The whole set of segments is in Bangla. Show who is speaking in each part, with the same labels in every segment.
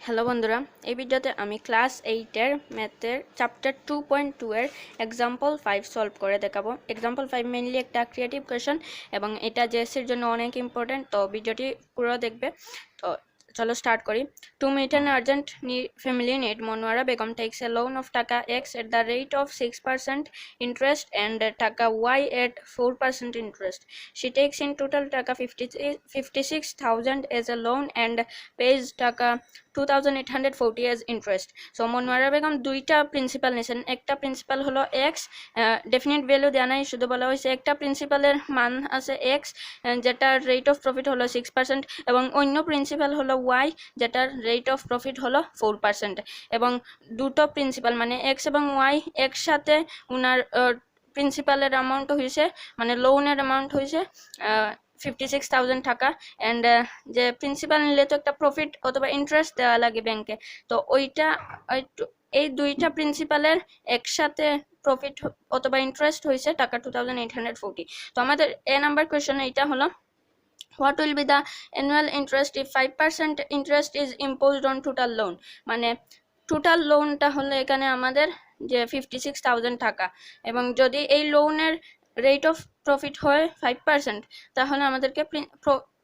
Speaker 1: হ্যালো বন্ধুরা, এই ভিডিওতে আমি ক্লাস 8-এর ম্যাথের চ্যাপ্টার 2.2 এর এক্সাম্পল 5 সলভ করে দেখাবো। এক্সাম্পল 5 মেইনলি একটা ক্রিয়েটিভ কোয়েশ্চন এবং এটা জেএসসির জন্য অনেক ইম্পর্টেন্ট, তো ভিডিওটি পুরো দেখবে। তো চলো স্টার্ট করি। To meet an urgent family need, Monwara Begum takes a loan of Taka X at the rate of 6% interest and Taka Y at 4% interest. She takes in total Taka 56,000 as a loan and pays Taka 2840 as interest. So Monwara Begum দুইটা প্রিন্সিপাল নিছেন। একটা প্রিন্সিপাল হলো x, ডেফিনিট ভ্যালু দেয়া নাই, শুধু বলা হয়েছে একটা প্রিন্সিপালের মান আছে x, যেটার রেট অফ প্রফিট হলো 6% এবং অন্য প্রিন্সিপাল হলো y, যেটার রেট অফ প্রফিট হলো 4%। এবং দুটো প্রিন্সিপাল মানে x এবং y একসাথে উনার প্রিন্সিপালের অ্যামাউন্ট হয়েছে, মানে লোনের অ্যামাউন্ট হয়েছে 56,000 টাকা। অ্যান্ড যে প্রিন্সিপাল নিলে তো একটা প্রফিট অথবা ইন্টারেস্ট দেওয়া লাগে ব্যাংকে, তো ওইটা এই দুইটা প্রিন্সিপালের একসাথে প্রফিট অথবা ইন্টারেস্ট হয়েছে টাকা 2840। তো আমাদের এ নাম্বার কোয়েশ্চনে এটা হলো, what will be the annual interest if 5% interest is imposed on total loan? মানে টোটাল লোনটা হলো এখানে আমাদের যে 56,000 টাকা, এবং যদি এই লোনের রেট অফ প্রফিট হয় 5%, তাহলে আমাদেরকে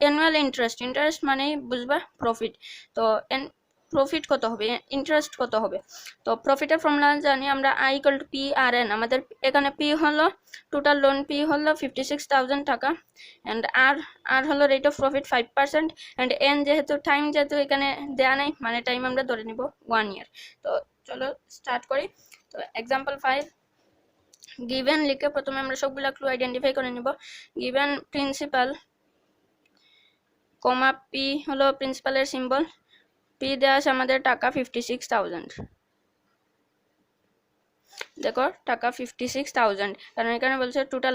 Speaker 1: অ্যানুয়াল ইন্টারেস্ট মানেই বুঝবা প্রফিট। তো প্রফিট কত হবে, ইন্টারেস্ট কত হবে? তো প্রফিটের ফর্মুলা জানি আমরা, I = PRN। আমাদের এখানে পি হলো টোটাল লোন, পি হলো 56,000 টাকা, অ্যান্ড আর হলো rate of profit 5%, and N যেহেতু টাইম যেহেতু এখানে দেয়া নাই, মানে টাইম আমরা ধরে নিব 1 ইয়ার। তো চলো স্টার্ট করি। তো এক্সাম্পল 5 গিভেন লিখে প্রথমে আমরা সবগুলা ক্লু আইডেন্টিফাই করে নিব। গিভেন প্রিন্সিপাল কমা পি হলো প্রিন্সিপালের সিম্বল, পি দেওয়া আছে আমাদের টাকা 56,000। দেখো টাকা 56,000, কারণ এখানে বলছে টোটাল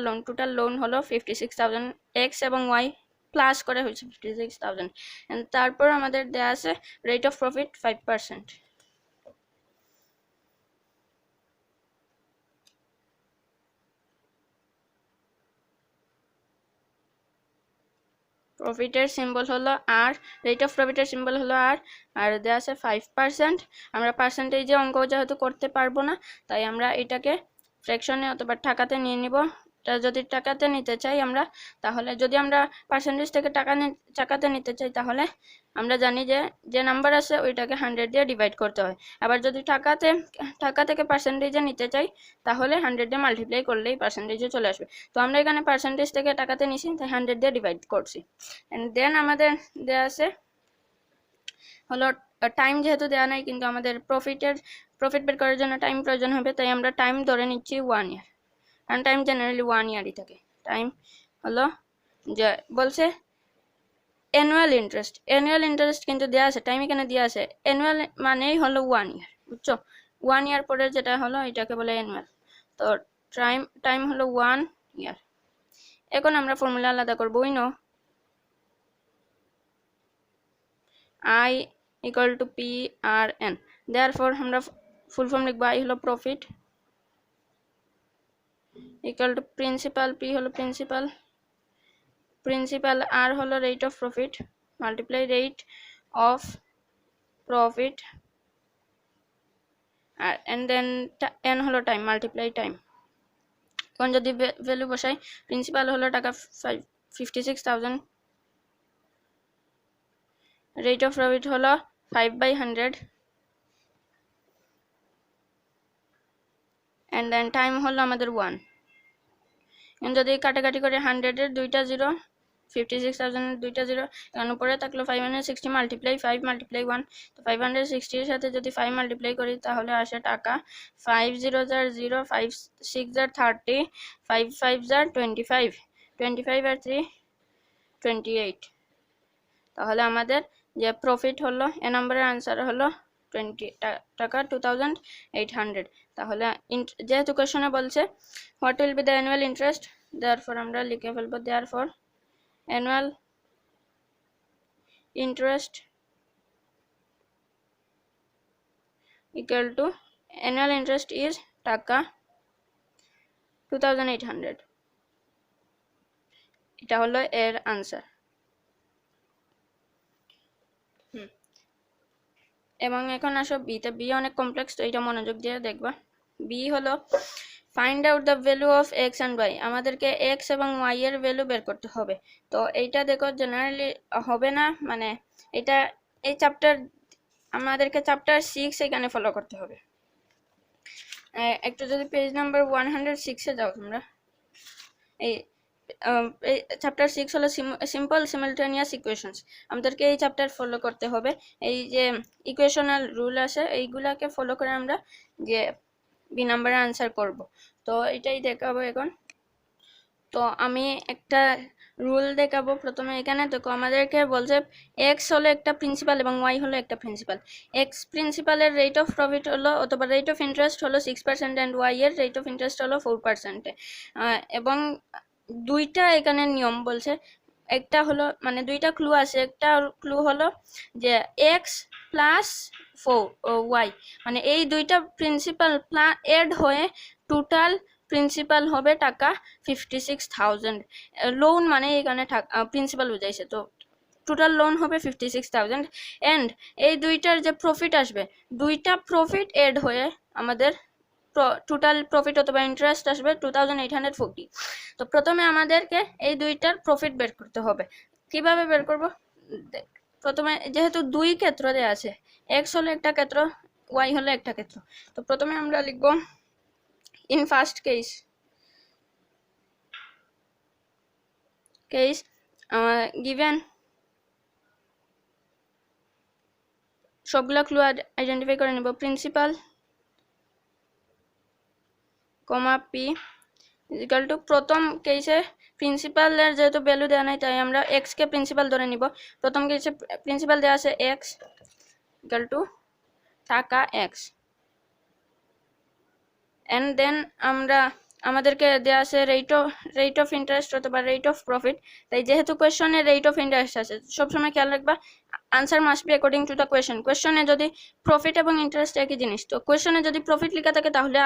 Speaker 1: লোন হলো 56,000, এক্স এবং ওয়াই প্লাস করে হয়েছে 56,000। তারপর আমাদের দেওয়া আছে রেট অফ প্রফিট 5%। প্রফিটের সিম্বল হলো আর, রেট অফ প্রফিটের সিম্বল হলো আর দেওয়া আছে 5%। আমরা পার্সেন্টেজে অঙ্ক যেহেতু করতে পারবো না, তাই আমরা এটাকে ফ্র্যাকশনে অথবা টাকাতে নিয়ে নিব। যদি টাকাতে নিতে চাই আমরা, তাহলে যদি আমরা পার্সেন্টেজ থেকে টাকাতে নিতে চাই, তাহলে আমরা জানি যে নাম্বার আছে ওইটাকে 100 দিয়ে ডিভাইড করতে হয়। আবার যদি টাকা থেকে পার্সেন্টেজে নিতে চাই, তাহলে 100 দিয়ে মাল্টিপ্লাই করলেই পার্সেন্টেজে চলে আসবে। তো আমরা এখানে পার্সেন্টেজ থেকে টাকাতে নিছি, তাই 100 দিয়ে ডিভাইড করছি। এন্ড দেন আমাদের দেয়া আছে হলো টাইম, যেহেতু দেওয়া নাই কিন্তু আমাদের প্রফিট বের করার জন্য টাইম প্রয়োজন হবে, তাই আমরা টাইম ধরে নিচ্ছি 1 ইয়ার, কারণ টাইম জেনারেলি 1 ইয়ারই থাকে। টাইম হলো যে বলছে অ্যানুয়াল ইন্টারেস্ট কিন্তু দেওয়া আছে, টাইম এখানে দেওয়া আছে, অ্যানুয়াল মানেই হলো 1 ইয়ার, বুঝছো? 1 ইয়ার পরে যেটা হলো এটাকে বলে অ্যানুয়াল। তো টাইম হলো 1 ইয়ার। এখন আমরা ফর্মুলা আলাদা করবো। We know I = PRN, therefore আমরা ফুল ফর্ম লিখবো, I হলো profit equal to principal, P হলো প্রিন্সিপাল, আর হলো rate of profit multiply rate of profit, আর এন্ড দেন এন হলো টাইম মাল্টিপ্লাই টাইম। এখন যদি ভ্যালু বসাই, প্রিন্সিপাল হলো টাকা 56,000, রেট অফ প্রফিট হলো 5/100, and then টাইম হলো আমাদের 1। যদি কাটাকাটি করে 100 এর দুইটা জিরো, 56,000 এর দুইটা জিরো, কারণ উপরে থাকলো 560 মাল্টিপ্লাই 5 মাল্টিপ্লাই 1, তো 560 এর সাথে যদি 5 মাল্টিপ্লাই করি তাহলে আসে টাকা 5 0 0 5 6 30 5 5 25 25 আর 3 28। তাহলে আমাদের যে প্রফিট হলো, এ নম্বরের আনসার হলো 20 টাকা 2800। তাহলে যেহেতু কোশ্চেনে বলছে what will be the annual interest, therefore আমরা লিখে ফেলবো therefore annual interest equal to annual interest is টাকা 2800। এটা হলো এর আনসার। এবং এখন আসো বিতে। বি অনেক কমপ্লেক্স, তো এটা মনোযোগ দিয়ে দেখবা। বি হলো find out the value of X and Y. আমাদেরকে এক্স এবং ওয়াই এর ভ্যালু বের করতে হবে। তো এইটা দেখো জেনারেলি হবে না, মানে এটা এই চ্যাপ্টার আমাদেরকে চ্যাপ্টার 6 এখানে ফলো করতে হবে। একটু যদি পেজ নাম্বার 106 যাও তোমরা, এই চ্যাপ্টার 6 হলো সিম্পল সিমিলটেনিয়াস ইকুয়েশনস। আমাদেরকে এই চ্যাপ্টার ফলো করতে হবে। এই যে ইকুয়েশনাল রুল আছে এইগুলাকে ফলো করে আমরা যে বি নাম্বারে আনসার করব। তো এটাই দেখাবো এখন। তো আমি একটা রুল দেখাবো। প্রথমে এখানে দেখো আমাদেরকে বলছে এক্স হলো একটা প্রিন্সিপাল এবং ওয়াই হলো একটা প্রিন্সিপাল। এক্স প্রিন্সিপালের রেট অফ প্রফিট হলো অথবা রেট অফ ইন্টারেস্ট হলো 6% অ্যান্ড ওয়াই এর রেট অফ ইন্টারেস্ট হলো 4%। এবং দুইটা এখানে নিয়ম বলছে। একটা হলো মানে দুইটা ক্লু আছে। একটা ক্লু হলো যে এক্স প্লাস ওয়াই, মানে এই দুইটা প্রিন্সিপাল এড হয়ে টোটাল প্রিন্সিপাল হবে টাকা 56,000। লোন মানে এখানে প্রিন্সিপাল বুঝাইছে, তো টোটাল লোন হবে 56,000। এন্ড এই দুইটার যে প্রফিট আসবে, দুইটা প্রফিট এড হয়ে আমাদের টোটাল প্রফিট অথবা ইন্টারেস্ট আসবে 2,840। তো প্রথমে আমাদেরকে এই দুইটার প্রফিট বের করতে হবে। কিভাবে বের করব? প্রথমে যেহেতু দুই ক্ষেত্র দেওয়া আছে, এক্স হলো একটা ক্ষেত্র, ওয়াই হলো একটা ক্ষেত্র, তো প্রথমে আমরা লিখব in first case given সবগুলা ক্লু আইডেন্টিফাই করে নেব। Principal comma P equal to, প্রথম কেসে প্রিন্সিপালের যেহেতু ভ্যালু দেওয়া নাই তাই আমরা এক্স কে প্রিন্সিপাল ধরে নিব। প্রথম কেসে প্রিন্সিপাল দেওয়া আছে এক্স ইকুয়াল টু টাকা এক্স, এন্ড দেন আমাদেরকে দেওয়া আছে রেট অফ ইন্টারেস্ট অথবা রেট অফ প্রফিট। তাই যেহেতু কোয়েশনে রেট অফ ইন্টারেস্ট আছে, সবসময় খেয়াল রাখবা answer must be according to the question. কোয়েশনে যদি প্রফিট এবং ইন্টারেস্ট একই জিনিস, তো কোয়েশনে যদি প্রফিট লেখা থাকে তাহলে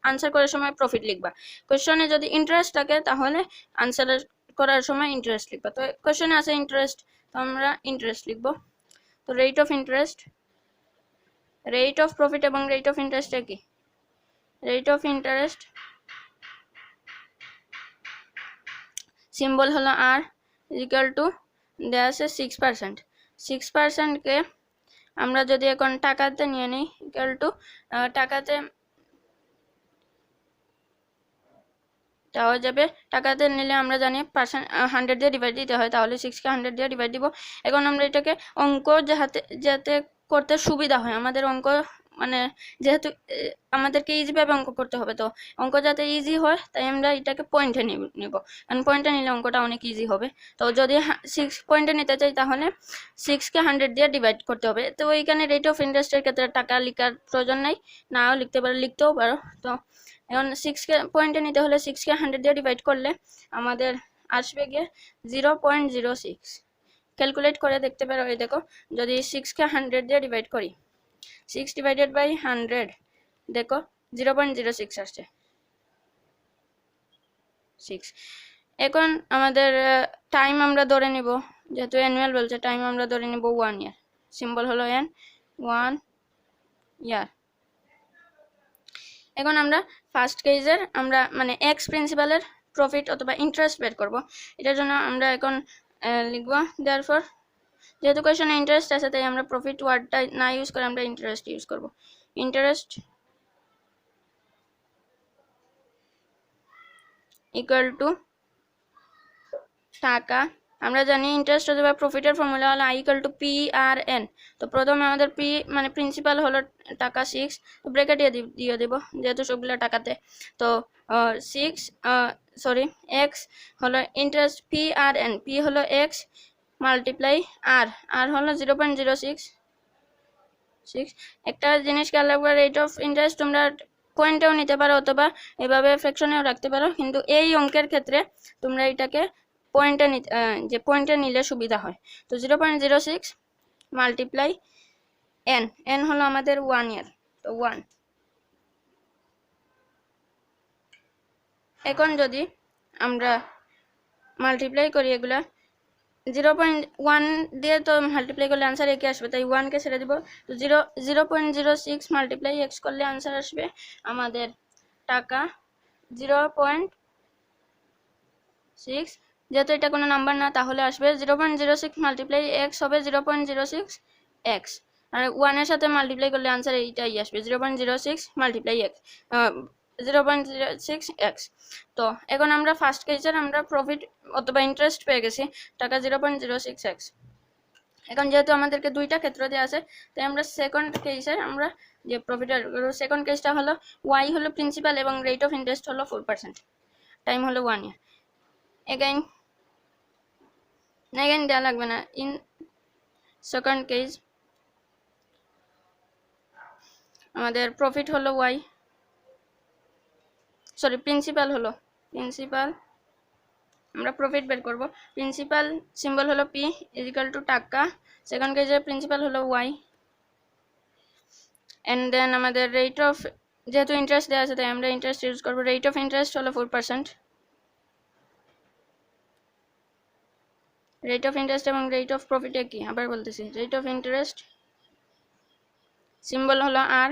Speaker 1: আনসার করার সময় প্রফিট লিখবা। কোয়েশনে যদি ইন্টারেস্ট থাকে তাহলে আনসার করার সময় ইন্টারেস্ট লিখবা। তো কোয়েশনে আছে ইন্টারেস্ট, তো আমরা ইন্টারেস্ট লিখবো। তো rate of interest, rate of profit এবং রেট অফ ইন্টারেস্ট একই। রেট অফ ইন্টারেস্ট সিম্বল হলো আর ইকুয়াল টু দেওয়া আছে 6%। 6%কে আমরা যদি এখন টাকাতে নিয়ে নিই ইকুয়াল টু টাকাতে হয়ে যাবে। টাকাতে নিলে আমরা জানি 100 দিয়ে ডিভাইড দিতে হয়, তাহলে 6কে 100 দিয়ে ডিভাইড দিব। এখন আমরা এটাকে অঙ্ক যাতে করতে সুবিধা হয়, আমাদের অঙ্ক মানে যেহেতু আমাদেরকে ইজিভাবে অঙ্ক করতে হবে, তো অঙ্ক যাতে ইজি হয় তাই আমরা এটাকে পয়েন্টে নিব, কারণ পয়েন্টে নিলে অঙ্কটা অনেক ইজি হবে। তো যদি 6 পয়েন্টে নিতে চাই তাহলে 6কে 100 দিয়ে ডিভাইড করতে হবে। তো এইখানে রেট অফ ইন্টারেস্টের ক্ষেত্রে টাকা লেখার প্রয়োজন নাই, নাও লিখতে পারো, লিখতেও পারো। তো এখন 6কে পয়েন্টে নিতে হলে 6কে 100 দিয়ে ডিভাইড করলে আমাদের আসবে গিয়ে 0.06। ক্যালকুলেট করে দেখতে পারো। এই দেখো, যদি 6কে 100 দিয়ে ডিভাইড করি, 6 ডিভাইডেড বাই 100, দেখো 0.06 আসছে 6। এখন আমাদের টাইম আমরা ধরে নিব, যেহেতু অ্যানুয়াল বলছে টাইম আমরা ধরে নিব 1 ইয়ার। সিম্বল হলো এন, 1 ইয়ার। এখন আমরা ফার্স্ট কেসের আমরা মানে এক্স প্রিন্সিপালের প্রফিট অথবা ইন্টারেস্ট বের করব। এটার জন্য আমরা এখন লিখব দেয়ারফর, যেহেতু কোয়েশনে ইন্টারেস্ট আছে তাই আমরা প্রফিট ওয়ার্ডটা না ইউজ করে আমরা ইন্টারেস্ট ইউজ করব। ইন্টারেস্ট ইকুয়াল টু টাকা। আমরা জানি ইন্টারেস্ট অথবা প্রফিটের ফর্মুলা হলো I equal to P R N. তো প্রথমে আমাদের পি মানে প্রিন্সিপাল হলো টাকা 6, তো ব্র্যাকেট দিয়ে দেব যেহেতু সবগুলো টাকাতে। তো 6 এক্স হলো interest, P R N, P হলো এক্স মাল্টিপ্লাই আর হলো 0.066। একটা জিনিস খেয়াল রাখবে, রেট অফ ইন্টারেস্ট তোমরা পয়েন্টেও নিতে পারো অথবা এভাবে ফ্র্যাকশনেও রাখতে পারো, কিন্তু এই অঙ্কের ক্ষেত্রে তোমরা এটাকে পয়েন্টে নিলে সুবিধা হয়। তো 0.06 মাল্টিপ্লাই এন হলো আমাদের 1 ইয়ার, তো 1। এখন যদি আমরা মাল্টিপ্লাই করি এগুলা 0.1 দিয়ে তো মাল্টিপ্লাই করলে আনসার একই আসবে, তাই 1কে ছেড়ে দিব। তো 0.06 মাল্টিপ্লাই x করলে আনসার আসবে আমাদের টাকা 0.6। যেহেতু এটা কোনো নাম্বার না, তাহলে আসবে 0.06 মাল্টিপ্লাই x হবে 0.06 x, আর 1 এর সাথে মাল্টিপ্লাই করলে আনসার এইটাই আসবে 0.06 মাল্টিপ্লাই x 0.06 x। তো এখন আমরা ফার্স্ট কেসের আমরা প্রফিট অথবা ইন্টারেস্ট পেয়ে গেছি টাকা 0.06 x। এখন যেহেতু আমাদেরকে দুইটা ক্ষেত্র দেওয়া আছে, তাই আমরা সেকেন্ড কেসের আমরা যে প্রফিটের সেকেন্ড কেসটা হলো y হলো প্রিন্সিপাল এবং রেট অফ ইন্টারেস্ট হলো 4%, টাইম হলো 1 ইয়ার। again দেওয়া লাগবে না। ইন সেকেন্ড কেস আমাদের প্রফিট হলো y, সরি প্রিন্সিপাল হলো প্রিন্সিপাল, আমরা প্রফিট বের করব। প্রিন্সিপাল সিম্বল হলো p ইকুয়াল টু টাকা, সেকেন্ড কেসে প্রিন্সিপাল হলো y, এন্ড দেন আমাদের রেট অফ, যেহেতু ইন্টারেস্ট দেওয়া আছে তাই আমরা ইন্টারেস্ট ইউজ করব। রেট অফ ইন্টারেস্ট হলো 4%। রেট অফ ইন্টারেস্ট এবং রেট অফ প্রফিট একই, আবার বলতেছি। রেট অফ ইন্টারেস্ট সিম্বল হলো r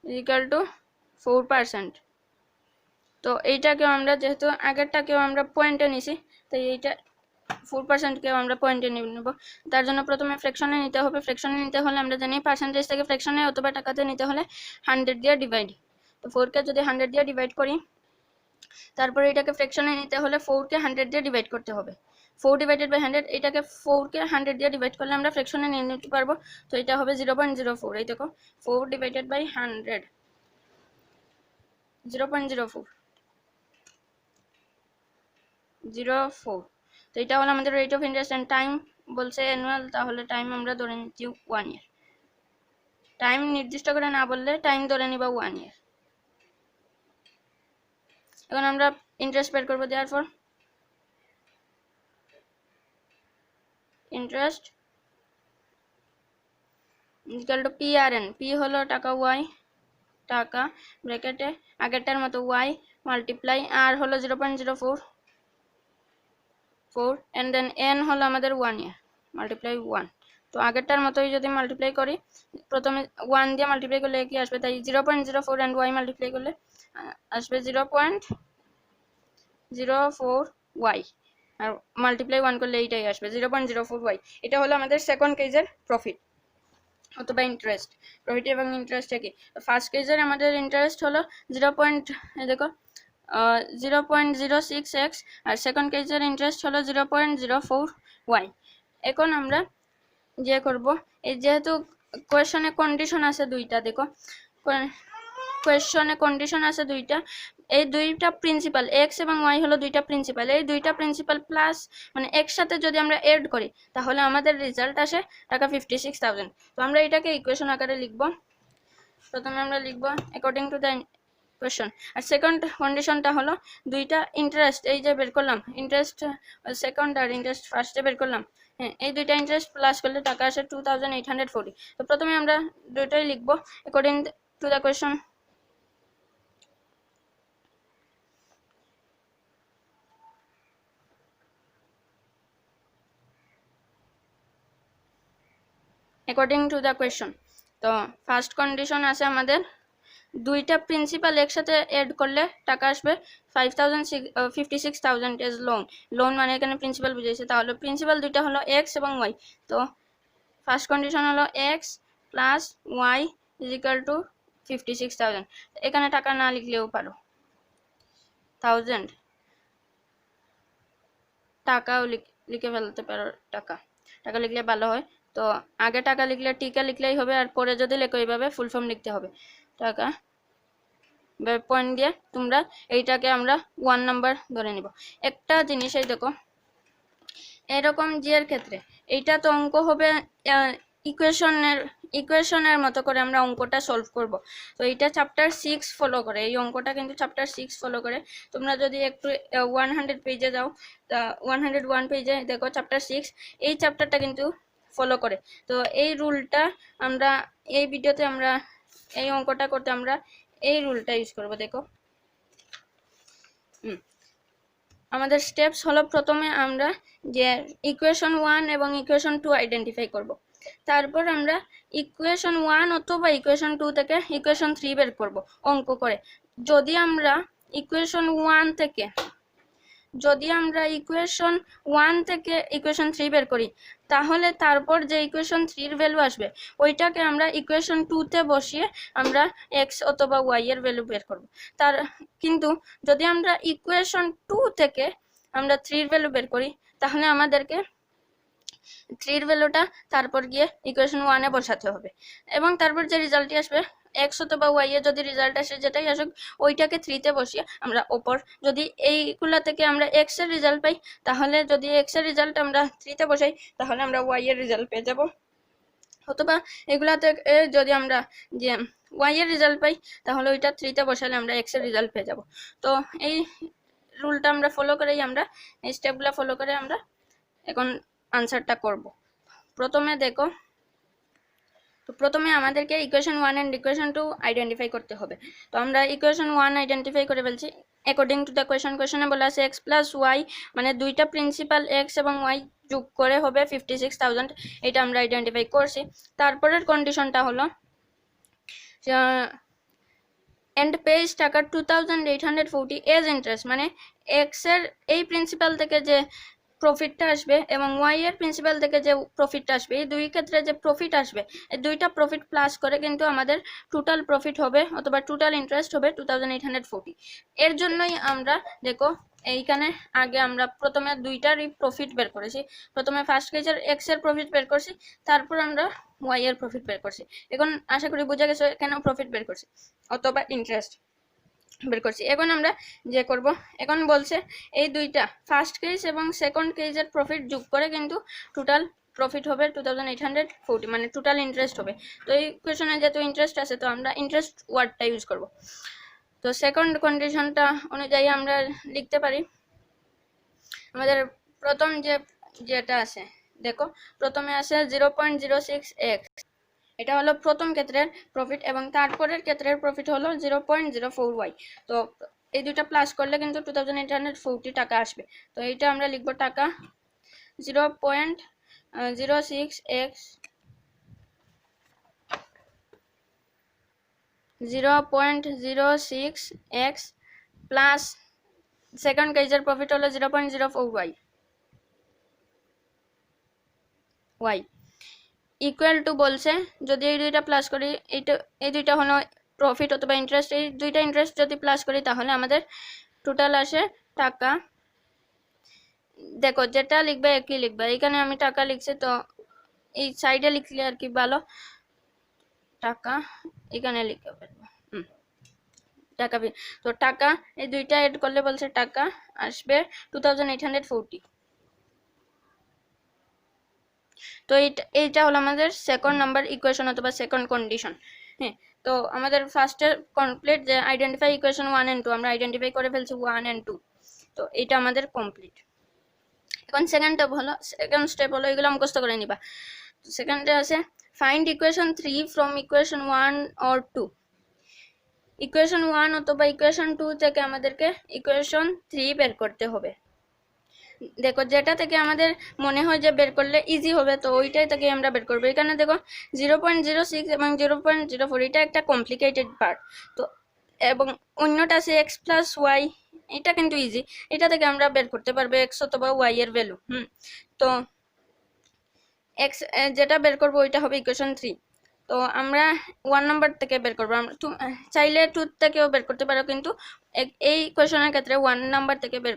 Speaker 1: ইকুয়াল টু 4%। তো এইটাকেও আমরা, যেহেতু আগেরটাকেও আমরা পয়েন্টে নিছি, তাই এইটা 4%কেও আমরা পয়েন্টে নেব। তার জন্য প্রথমে ফ্র্যাকশনে নিতে হবে। ফ্র্যাকশনে নিতে হলে আমরা জানি পার্সেন্টেজ থেকে ফ্র্যাকশনে অথবা টাকাতে নিতে হলে 100 দিয়ে ডিভাইড। তো 4কে যদি 100 দিয়ে ডিভাইড করি, তারপরে এটাকে ফ্র্যাকশনে নিতে হলে 4কে 100 দিয়ে ডিভাইড করতে হবে। 4 ডিভাইডেড বাই 100, এটাকে 4কে 100 দিয়ে ডিভাইড করলে আমরা ফ্র্যাকশনে নিয়ে নিতে পারবো। তো এটা হবে 0.04। এই দেখো 4 ডিভাইডেড বাই 100 0.04। তো এটা হলো আমাদের rate of interest. And time বলছে অ্যানুয়াল, তাহলে টাইম আমরা ধরে নিচ্ছি 1 ইয়ার। টাইম নির্দিষ্ট করে না বললে টাইম ধরে নিবা 1 ইয়ার। এখন আমরা ইন্টারেস্ট বের করবো। Therefore interest equal two PRN, P হলো টাকা, y টাকা ব্র্যাকেটে আগেরটার মতো y মাল্টিপ্লাই r হলো 0.04 এন্ড দেন n হলো আমাদের 1 ইয়ার মাল্টিপ্লাই 1। তো আগেরটার মতোই যদি মাল্টিপ্লাই করি, প্রথমে 1 দিয়ে মাল্টিপ্লাই করলে কি আসবে, তাই 0.04 এন্ড y মাল্টিপ্লাই করলে আসবে 0.04 y, আর মাল্টিপ্লাই 1 করলে এইটাই আসবে 0.04 y। এটা হলো আমাদের সেকেন্ড কেসের প্রফিট অথবা ইন্টারেস্ট। প্রফিট এবং ইন্টারেস্ট একই। ফার্স্ট কেসের আমাদের ইন্টারেস্ট হলো 0.06 x, আর সেকেন্ড কেসের ইন্টারেস্ট হলো 0.04 y। এখন আমরা যে করব, এই যেহেতু কোয়েশনে কন্ডিশন আছে দুইটা, দেখো কোয়েশনে কন্ডিশন আছে দুইটা, এই দুইটা প্রিন্সিপাল x এবং y হলো দুইটা প্রিন্সিপাল। এই দুইটা প্রিন্সিপাল প্লাস মানে একসাথে যদি আমরা এড করি, তাহলে আমাদের রেজাল্ট আসে টাকা 56,000। তো আমরা এটাকে ইকুয়েশন আকারে লিখব। প্রথমে আমরা লিখব অ্যাকর্ডিং টু দ্য কোয়েশন। আর সেকেন্ড কন্ডিশনটা হলো দুইটা ইন্টারেস্ট, এই যে বের করলাম ইন্টারেস্ট সেকেন্ড আর ইন্টারেস্ট ফার্স্টে বের করলাম, হ্যাঁ এই দুইটা ইন্টারেস্ট প্লাস করলে টাকা আসে 2840। তো প্রথমে আমরা দুইটাই লিখব according to the question. According to the question, তো ফার্স্ট কন্ডিশন আছে আমাদের দুইটা প্রিন্সিপাল একসাথে এড করলে টাকা আসবে 56,000 এজ লোন মানে এখানে প্রিন্সিপাল বুঝাইছে, তাহলে প্রিন্সিপাল দুইটা হলো x এবং y। তো ফার্স্ট কন্ডিশন হলো x plus y is equal to 56,000। এখানে টাকা না লিখলেও পারো, 1000 টাকাও লিখে ফেলতে পারো। টাকা লিখলে ভালো হয়। তো আগে টাকা লিখলে টিকা লিখলেই হবে, আর পরে যদি লেখো এইভাবে ফুল ফর্ম লিখতে হবে। টাকা পয়েন্ট দিয়ে তোমরা এইটাকে আমরা 1 নাম্বার ধরে নিব। একটা জিনিস এই দেখো, এরকম জিএর ক্ষেত্রে এইটা তো অঙ্ক হবে ইকুয়েশনের মতো করে আমরা অঙ্কটা সলভ করব। তো এইটা চ্যাপ্টার 6 ফলো করে, এই অঙ্কটা কিন্তু চ্যাপ্টার 6 ফলো করে। তোমরা যদি একটু 100 পেজে যাও, 101 পেজে দেখো চ্যাপ্টার 6, এই চ্যাপ্টারটা কিন্তু ফলো করে। তো এই রুলটা আমরা এই ভিডিওতে আমরা এই অঙ্কটা করতে আমরা এই রুলটা ইউজ করব। দেখো আমাদের স্টেপস হলো প্রথমে আমরা যে ইকুয়েশন 1 এবং ইকুয়েশন 2 আইডেন্টিফাই করব। তারপর আমরা ইকুয়েশন 1 অথবা ইকুয়েশন 2 থেকে ইকুয়েশন 3 বের করব অঙ্ক করে। যদি আমরা ইকুয়েশন 1 থেকে ইকুয়েশন 3 বের করি, তাহলে তারপর যে ইকুয়েশন 3 এর ভ্যালু আসবে ওইটাকে আমরা ইকুয়েশন 2 তে বসিয়ে আমরা x অথবা y এর ভ্যালু বের করব। কিন্তু যদি আমরা ইকুয়েশন 2 থেকে আমরা 3 এর ভ্যালু বের করি, তাহলে আমাদেরকে 3 এর ভ্যালুটা তারপর গিয়ে ইকুয়েশন 1 এ বসাতে হবে, এবং তারপর যে রেজাল্টটি আসবে x অথবা y এর যদি রেজাল্ট আসে যেটাই আসুক ওইটাকে 3 তে বসিয়ে আমরা ওপর, যদি এইগুলা থেকে আমরা x এর রেজাল্ট পাই, তাহলে যদি x এর রেজাল্ট আমরা 3 তে বসাই তাহলে আমরা y এর রেজাল্ট পেয়ে যাব, অথবা এগুলা থেকে যদি আমরা যে y এর রেজাল্ট পাই তাহলে ওইটা 3 তে বসালে আমরা x এর রেজাল্ট পেয়ে যাব। তো এই রুলটা আমরা ফলো করেই আমরা এই স্টেপগুলো ফলো করে আমরা এখন আনসারটা করব। প্রথমে আমাদেরকে ইকুয়েশন 1 এন্ড ইকুয়েশন 2 আইডেন্টিফাই করতে হবে। তো আমরা ইকুয়েশন 1 আইডেন্টিফাই করে ফেলছি। অ্যাকর্ডিং টু দ্য কোয়েশনে বলা আছে x প্লাস y, মানে দুইটা প্রিন্সিপাল x এবং y যোগ করে হবে 56,000, এটা আমরা আইডেন্টিফাই করছি। তারপরের কন্ডিশনটা হলো এন্ড পেজ টাকা 2840 এজ ইন্টারেস্ট, মানে x এর এই প্রিন্সিপাল থেকে যে প্রফিটটা আসবে এবং y এর প্রিন্সিপাল থেকে যে প্রফিটটা আসবে, এই দুই ক্ষেত্রে যে প্রফিট আসবে এই দুইটা প্রফিট প্লাস করে কিন্তু আমাদের টোটাল প্রফিট হবে অথবা টোটাল ইন্টারেস্ট হবে 2840। এর জন্যই আমরা দেখো এইখানে আগে আমরা প্রথমে দুইটারই প্রফিট বের করেছি। প্রথমে ফার্স্ট কেসের x এর প্রফিট বের করছি, তারপর আমরা y এর প্রফিট বের করছি। এখন আশা করি বোঝা গেছে কেন প্রফিট বের করছি অথবা ইন্টারেস্ট বের করছি। এখন আমরা যে করব, এখন বলছে এই দুইটা ফার্স্ট কেস এবং সেকেন্ড কেসের প্রফিট যোগ করে কিন্তু টোটাল প্রফিট হবে 2840, মানে টোটাল ইন্টারেস্ট হবে। তো এই কোয়েশনে যেহেতু ইন্টারেস্ট আছে তো আমরা ইন্টারেস্ট ওয়ার্ডটা ইউজ করব। তো সেকেন্ড কন্ডিশনটা অনুযায়ী আমরা লিখতে পারি, আমাদের প্রথম যেটা আছে দেখো, প্রথমে আছে 0.06x, এটা হলো প্রথম ক্ষেত্রের প্রফিট এবং তারপরের ক্ষেত্রের প্রফিট হলো 0.04y। তো এই দুইটা প্লাস করলে কিন্তু 2840 টাকা আসবে। তো এইটা আমরা লিখব টাকা 0.06x প্লাস সেকেন্ড কেসের প্রফিট হলো 0.04y ইকুয়াল টু বলছে যদি এই দুইটা প্লাস করি, এই দুইটা হলো প্রফিট অথবা ইন্টারেস্ট, এই দুইটা ইন্টারেস্ট যদি প্লাস করি তাহলে আমাদের টোটাল আসে টাকা। দেখো যেটা লিখবে একই লিখবে, এখানে আমি টাকা লিখছি তো এই সাইডে লিখলে আর কি ভালো, টাকা এখানে লিখে ফেলবো টাকা। তো টাকা এই দুইটা এড করলে বলছে টাকা আসবে 2840। তো এইটা হলো আমাদের সেকেন্ড নাম্বার ইকুয়েশন অথবা সেকেন্ড কন্ডিশন। হ্যাঁ, তো আমাদের ফার্স্টের কমপ্লিট যে আইডেন্টিফাই ইকুয়েশন 1 এন্ড 2 আমরা আইডেন্টিফাই করে ফেলছি 1 এন্ড 2, তো এটা আমাদের কমপ্লিট। এখন সেকেন্ড স্টেপ হলো এগুলো মুখস্থ করে নিবা। সেকেন্ডে আছে find equation 3 from equation 1 or 2। Equation 1 অথবা ইকুয়েশন 2 থেকে আমাদেরকে ইকুয়েশন 3 বের করতে হবে। দেখো যেটা থেকে আমাদের মনে হয় যে বের করলে ইজি হবে তো ওইটাই থেকে আমরা বের করবো। এখানে দেখো 0.06 এবং 0.04 এটা একটা কমপ্লিকেটেড পার্ট, তো এবং অন্যটা আছে x প্লাস ওয়াই, এটা কিন্তু ইজি, এটা থেকে আমরা বের করতে পারবো x অথবা y এর ভ্যালু। তো x যেটা বের করবো ওইটা হবে ইকুয়েশন 3। তো আমরা 1 নাম্বার থেকে বের করবো, আমরা চাইলে 2 থেকেও বের করতে পারো, কিন্তু এই কোয়েশনের ক্ষেত্রে 1 নাম্বার থেকে বের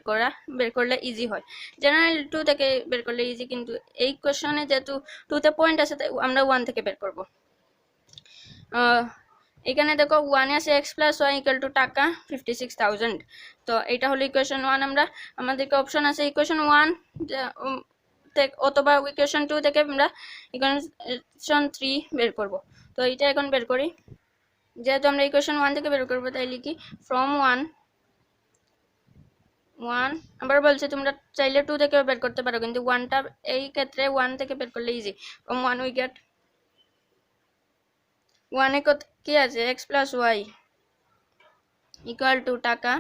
Speaker 1: করলে ইজি হয়। জেনারেল 2 থেকে বের করলে ইজি, কিন্তু এই কোয়েশনে যেহেতু 2 তে পয়েন্ট আছে তাই আমরা 1 থেকে বের করব। এখানে দেখো 1 আছে x plus Y equal to টাকা 56,000। তো এটা হলো ইকুয়েশন 1। আমাদেরকে অপশন আছে ইকুয়েশন 1 অথবা ইকুয়েশন 2 থেকে আমরা ইকুয়েশন 3 বের করব। তো এটা এখন বের করি, যেহেতু আমরা ইকুয়েশন 1 থেকে বের করব তাই লিখি ফ্রম 1। আবার বলছে তোমরা চাইলে 2 থেকে বের করতে পারো, কিন্তু 1টা এই ক্ষেত্রে 1 থেকে বের করলে ইজি। ফ্রম 1 উই গেট 1 এ কি আছে x plus Y equal to টাকা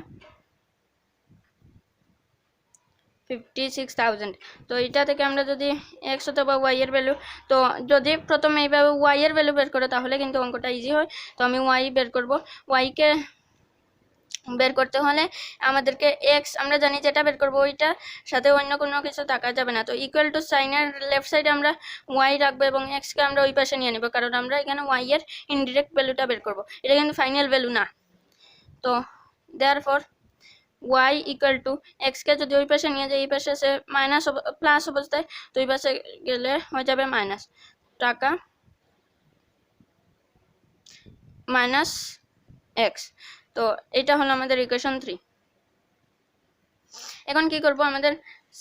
Speaker 1: 56,000। তো এটা থেকে আমরা যদি এক্স অথবা ওয়াই এর ভ্যালু, তো যদি প্রথমে এইভাবে ওয়াই এর ভ্যালু বের করে তাহলে কিন্তু অঙ্কটা ইজি হয়। তো আমি ওয়াই বের করব। ওয়াইকে বের করতে হলে আমাদেরকে এক্স আমরা জানি যেটা বের করবো ওইটা সাথে অন্য কোনো কিছু থাকা যাবে না। তো ইকুয়াল টু সাইনের লেফট সাইডে আমরা ওয়াই রাখবো এবং এক্সকে আমরা ওই পাশে নিয়ে নেব, কারণ আমরা এখানে ওয়াই এর ইনডিরেক্ট ভ্যালুটা বের করবো, এটা কিন্তু ফাইনাল ভ্যালু না। তো দেয়ারফর ওয়াই ইকুয়াল টু এক্সকে যদি ওই পাশে নিয়ে যাই, এই পাশে আছে মাইনাস প্লাস অবস্থায়, তো ওই পাশে গেলে হয়ে যাবে মাইনাস টাকা মাইনাস এক্স। তো এটা হলো আমাদের ইকুয়েশন 3। এখন কি করব, আমাদের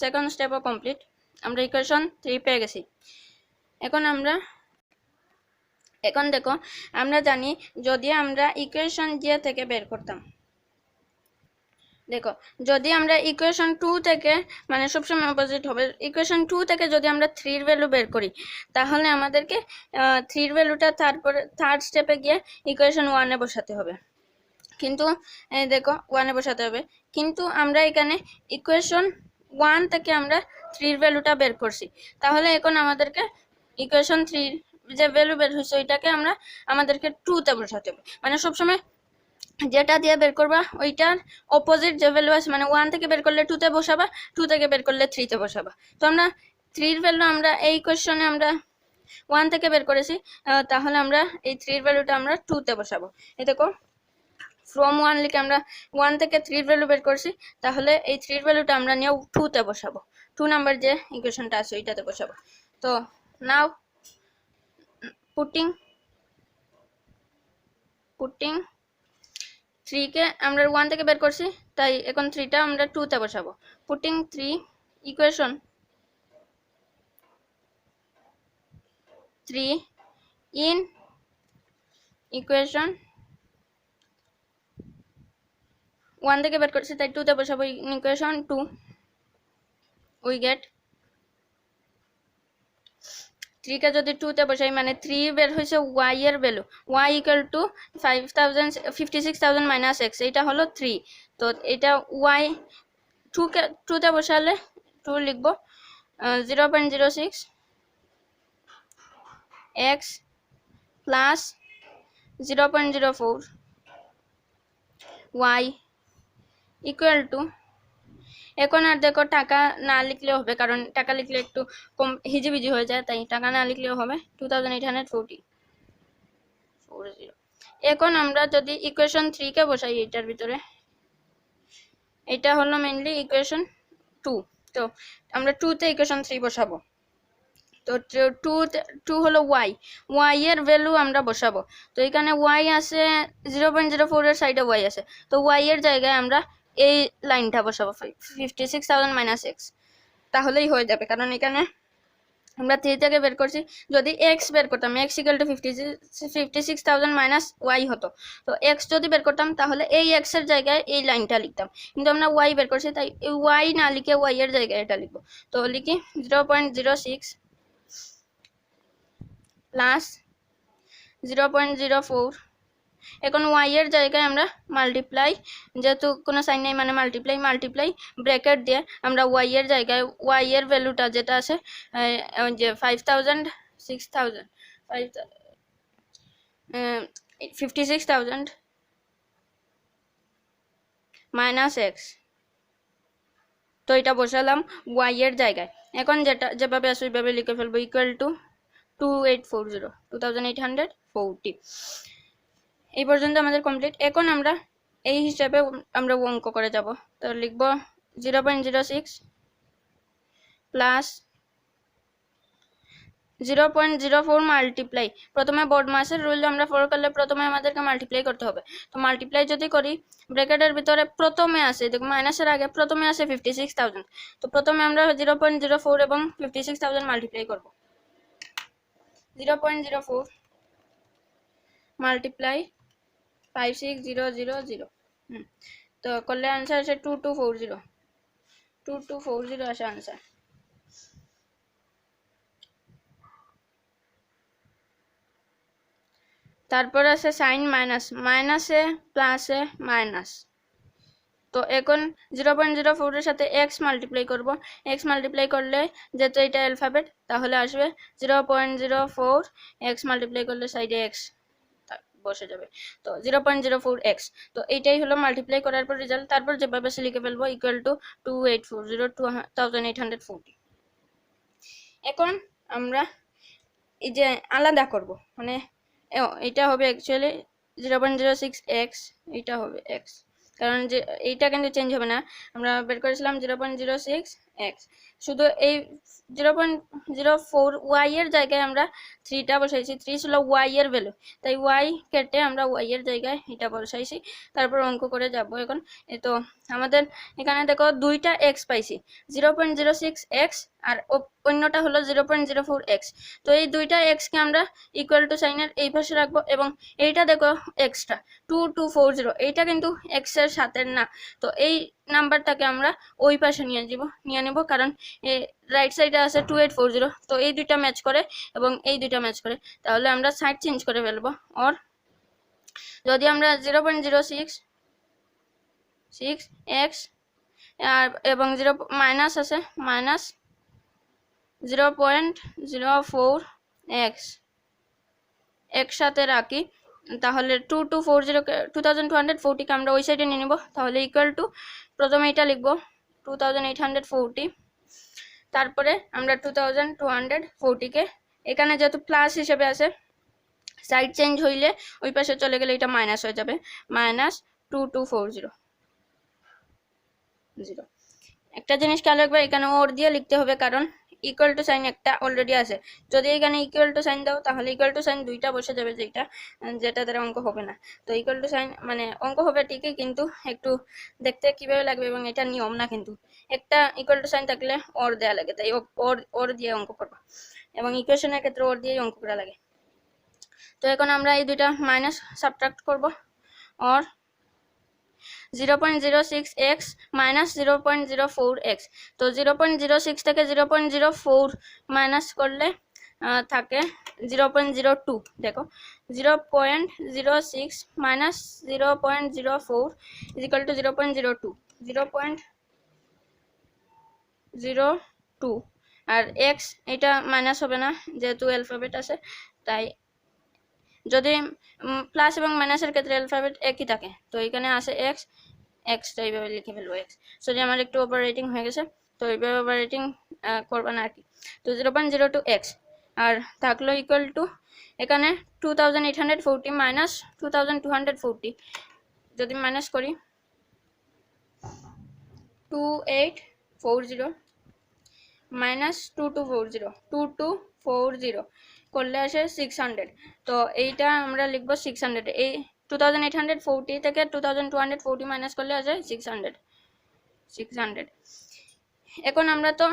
Speaker 1: সেকেন্ড স্টেপও কমপ্লিট, আমরা ইকুয়েশন 3 পেয়ে গেছি। এখন দেখো আমরা জানি যদি আমরা ইকুয়েশন যে থেকে বের করতাম, দেখো যদি আমরা ইকুয়েশন 2 থেকে, মানে সবসময় অপোজিট হবে, ইকুয়েশন 2 থেকে যদি আমরা 3 এর ভ্যালু বের করি তাহলে আমাদেরকে 3 এর ভ্যালুটা তারপরে থার্ড স্টেপে গিয়ে ইকুয়েশন 1 এ বসাতে হবে। কিন্তু দেখো 1 এ বসাতে হবে, কিন্তু আমরা এখানে ইকুয়েশন 1 থেকে আমরা 3 এর ভ্যালুটা বের করছি, তাহলে এখন আমাদেরকে ইকুয়েশন 3 যে ভ্যালু বের হয়েছে ওইটাকে আমাদেরকে 2 তে বসাতে হবে। মানে সবসময় যেটা দিয়ে বের করবা ওইটার অপোজিট যে ভ্যালু আছে, মানে 1 থেকে বের করলে 2 তে বসাবা, 2 থেকে বের করলে 3 তে বসাবা। তো আমরা 3 এর ভ্যালু আমরা এই কোশ্চেনে আমরা 1 থেকে বের করেছি, তাহলে আমরা এই 3 এর ভ্যালুটা আমরা 2 তে বসাবো। এই দেখো ফ্রম 1 লিখে আমরা 1 থেকে 3 এর ভ্যালু বের করছি, তাহলে এই 3 এর ভ্যালুটা আমরা নিয়ে 2 তে বসাবো, 2 নাম্বার যে ইকুয়েশনটা আছে ওইটাতে বসাবো। তো নাও পুটিং 3 কে আমরা 1 থেকে বের করছি, তাই এখন 3 টা আমরা 2 তে বসাবো। পুটিং 3 ইকুয়েশন 3 ইন ইকুয়েশন 1 থেকে বের করছি তাই 2 তে বসাবো, ইন ইকুয়েশন 2 উই গেট 3 কে যদি 2 তে বসাই মানে 3 বের হয়েছে y এর value, y equal to 56,000 minus x, এটা হলো 3। তো এটা y 2 তে বসালে 2 লিখবো 0.06 x plus 0.04 y equal to, এখন আর দেখো টাকা না লিখলেও হবে, কারণ টাকা লিখলে একটু কম হিজিবিজি হয়ে যায়, তাই টাকা না লিখলেও হবে 2840। এখন আমরা যদি ইকুয়েশন 3 কে বসাই এটার ভিতরে, এটা হলো মেইনলি ইকুয়েশন 2, তো আমরা 2 তে ইকুয়েশন 3 বসাবো। তো 2 হলো y এর ভ্যালু আমরা বসাবো। তো এখানে y আছে 0.04 এর সাইডে y আছে, তো y এর জায়গায় আমরা এই লাইনটা বসাবো 56,000 মাইনাস x, তাহলেই হয়ে যাবে, কারণ এখানে আমরা 3 থেকে বের করছি। যদি x বের করতাম, x equal to 56,000 minus y হতো, তো x যদি বের করতাম তাহলে এই x এর জায়গায় এই লাইনটা লিখতাম, কিন্তু আমরা y বের করছি তাই y না লিখে y এর জায়গায় এটা লিখবো। তো লিখি 0.06 প্লাস 0.04, এখন y এর জায়গায় আমরা মাল্টিপ্লাই, যেহেতু কোনো সাইন নেই মানে মাল্টিপ্লাই ব্র্যাকেট দিয়ে আমরা y এর জায়গায় y এর ভ্যালুটা যেটা আছে যে 56,000 মাইনাস x, তো এটা বসালাম y এর জায়গায়। এখন যেভাবে আছে ওইভাবে লিখে ফেলবো, ইকুয়াল টু 2840। এই পর্যন্ত আমাদের কমপ্লিট। এখন আমরা এই হিসাবে আমরা অঙ্ক করে যাব। তো লিখব 0.06 প্লাস 0.04 মাল্টিপ্লাই, প্রথমে বোর্ড মাসের রুল আমরা ফলো করলে প্রথমে আমাদেরকে মাল্টিপ্লাই করতে হবে। তো মাল্টিপ্লাই যদি করি ব্র্যাকেটের ভিতরে প্রথমে আসে, দেখো মাইনাসের আগে প্রথমে আসে 56,000, তো প্রথমে আমরা 0.04 এবং 56,000 মাল্টিপ্লাই করব। 0.04 মাল্টিপ্লাই 56,000, তো করলে आंसर আসে 2240 আসে आंसर। তারপর আছে সাইন মাইনাসে প্লাসে মাইনাস, তো এখন 0.04 এর সাথে এক্স মাল্টিপ্লাই করব, এক্স মাল্টিপ্লাই করলে যেহেতু এটা অ্যালফাবেট তাহলে আসবে 0.04, এক্স মাল্টিপ্লাই করলে সাইডে এক্স বসে যাবে, তো 0.04x। তো এইটাই হলো মাল্টিপ্লাই করার পর রেজাল্ট। তারপর যেভাবে সে লিখে ফেলবো ইকুয়াল টু 2840 এখন আমরা এই যে আলাদা করব, মানে এটা হবে অ্যাকচুয়ালি 0.06x, এটা হবে x, কারণ যে এইটা কিন্তু চেঞ্জ হবে না, আমরা বের করেছিলাম 0.06x, শুধু এই 0.04y এর জায়গায় আমরা 3টা বসাইছি, 3 ছিল y এর ভ্যালু, তাই y কেটে আমরা y এর জায়গায় এটা বসাইছি, তারপর অঙ্ক করে যাব এখন। তো আমাদের এখানে দেখো দুইটা x পাইছি, 0.06x আর অন্যটা হলো 0.04x। তো এই দুইটা x কে আমরা ইকুয়াল টু সাইনের এই পাশে রাখবো, এবং এইটা দেখো এক্সট্রা 2240, এইটা কিন্তু x এর সাথে না, তো এই নাম্বারটাকে আমরা ওই পাশে নিয়ে নেব, কারণ রাইট সাইডে আছে 2840, তো এই দুইটা ম্যাচ করে এবং এই দুইটা ম্যাচ করে, তাহলে আমরা সাইড চেঞ্জ করে ফেলবো। আর যদি আমরা 0.06x আর এবং 0 মাইনাস আছে মাইনাস 0.04x একসাথে রাখি, তাহলে 2240 কে আমরা ওই সাইডে নিয়ে নেব, তাহলে ইকুয়াল টু প্রথমে এটা লিখবো 2840, তারপরে আমরা 2240 কে এখানে যেহেতু প্লাস হিসেবে আছে, সাইড চেঞ্জ হইলে ওই পাশে চলে গেলে এটা মাইনাস হয়ে যাবে, মাইনাস 2240। একটা জিনিস খেয়াল রাখবে, এখানে ওর দিয়ে লিখতে হবে, কারণ ইকুয়াল টু সাইন একটা অলরেডি আছে, যদি এখানে ইকুয়াল টু সাইন দাও তাহলে ইকুয়াল টু সাইন দুইটা বসে যাবে, যেটা দ্বারা অঙ্ক হবে না। তো ইকুয়াল টু সাইন মানে অঙ্ক হবে ঠিকই, কিন্তু একটু দেখতে কিভাবে লাগবে, এবং এটা নিয়ম না, কিন্তু একটা ইকুয়াল টু সাইন থাকলে ওর দেয়া লাগে, তাই ওর দিয়ে অঙ্ক করবা, এবং ইকুয়েশনের ক্ষেত্রে ওর দিয়ে অঙ্ক করা লাগে। তো এখন আমরা এই দুইটা মাইনাস সাবট্রাক্ট করব, और 0.06x মাইনাস 0.04x, তো 0.06 থেকে 0.04 মাইনাস করলে থাকে 0.02, দেখো 0.06 মাইনাস 0.04 ইজ ইকুয়াল টু 0.02, 0.02, আর x এটা মাইনাস হবে না যেহেতু অ্যালফাবেট আছে, তাই যদি প্লাস এবং মাইনাসের ক্ষেত্রে অ্যালফাবেট একই থাকে, তো এখানে আছে এক্স তো এইভাবে লিখে ফেলবো এক্স। সরি আমার একটু ওভার রেটিং হয়ে গেছে, তো এইভাবে ওভার রেটিং করবে না আর কি। তো 0.02x আর থাকলো ইকুয়াল টু এখানে 2840 মাইনাস 2240, যদি মাইনাস করি 2840 মাইনাস 2240 করলে আসে 600, তো এইটা আমরা লিখবো 600, এই 2840 থেকে 2240 মাইনাস করলে আসে 600। এখন আমরা তো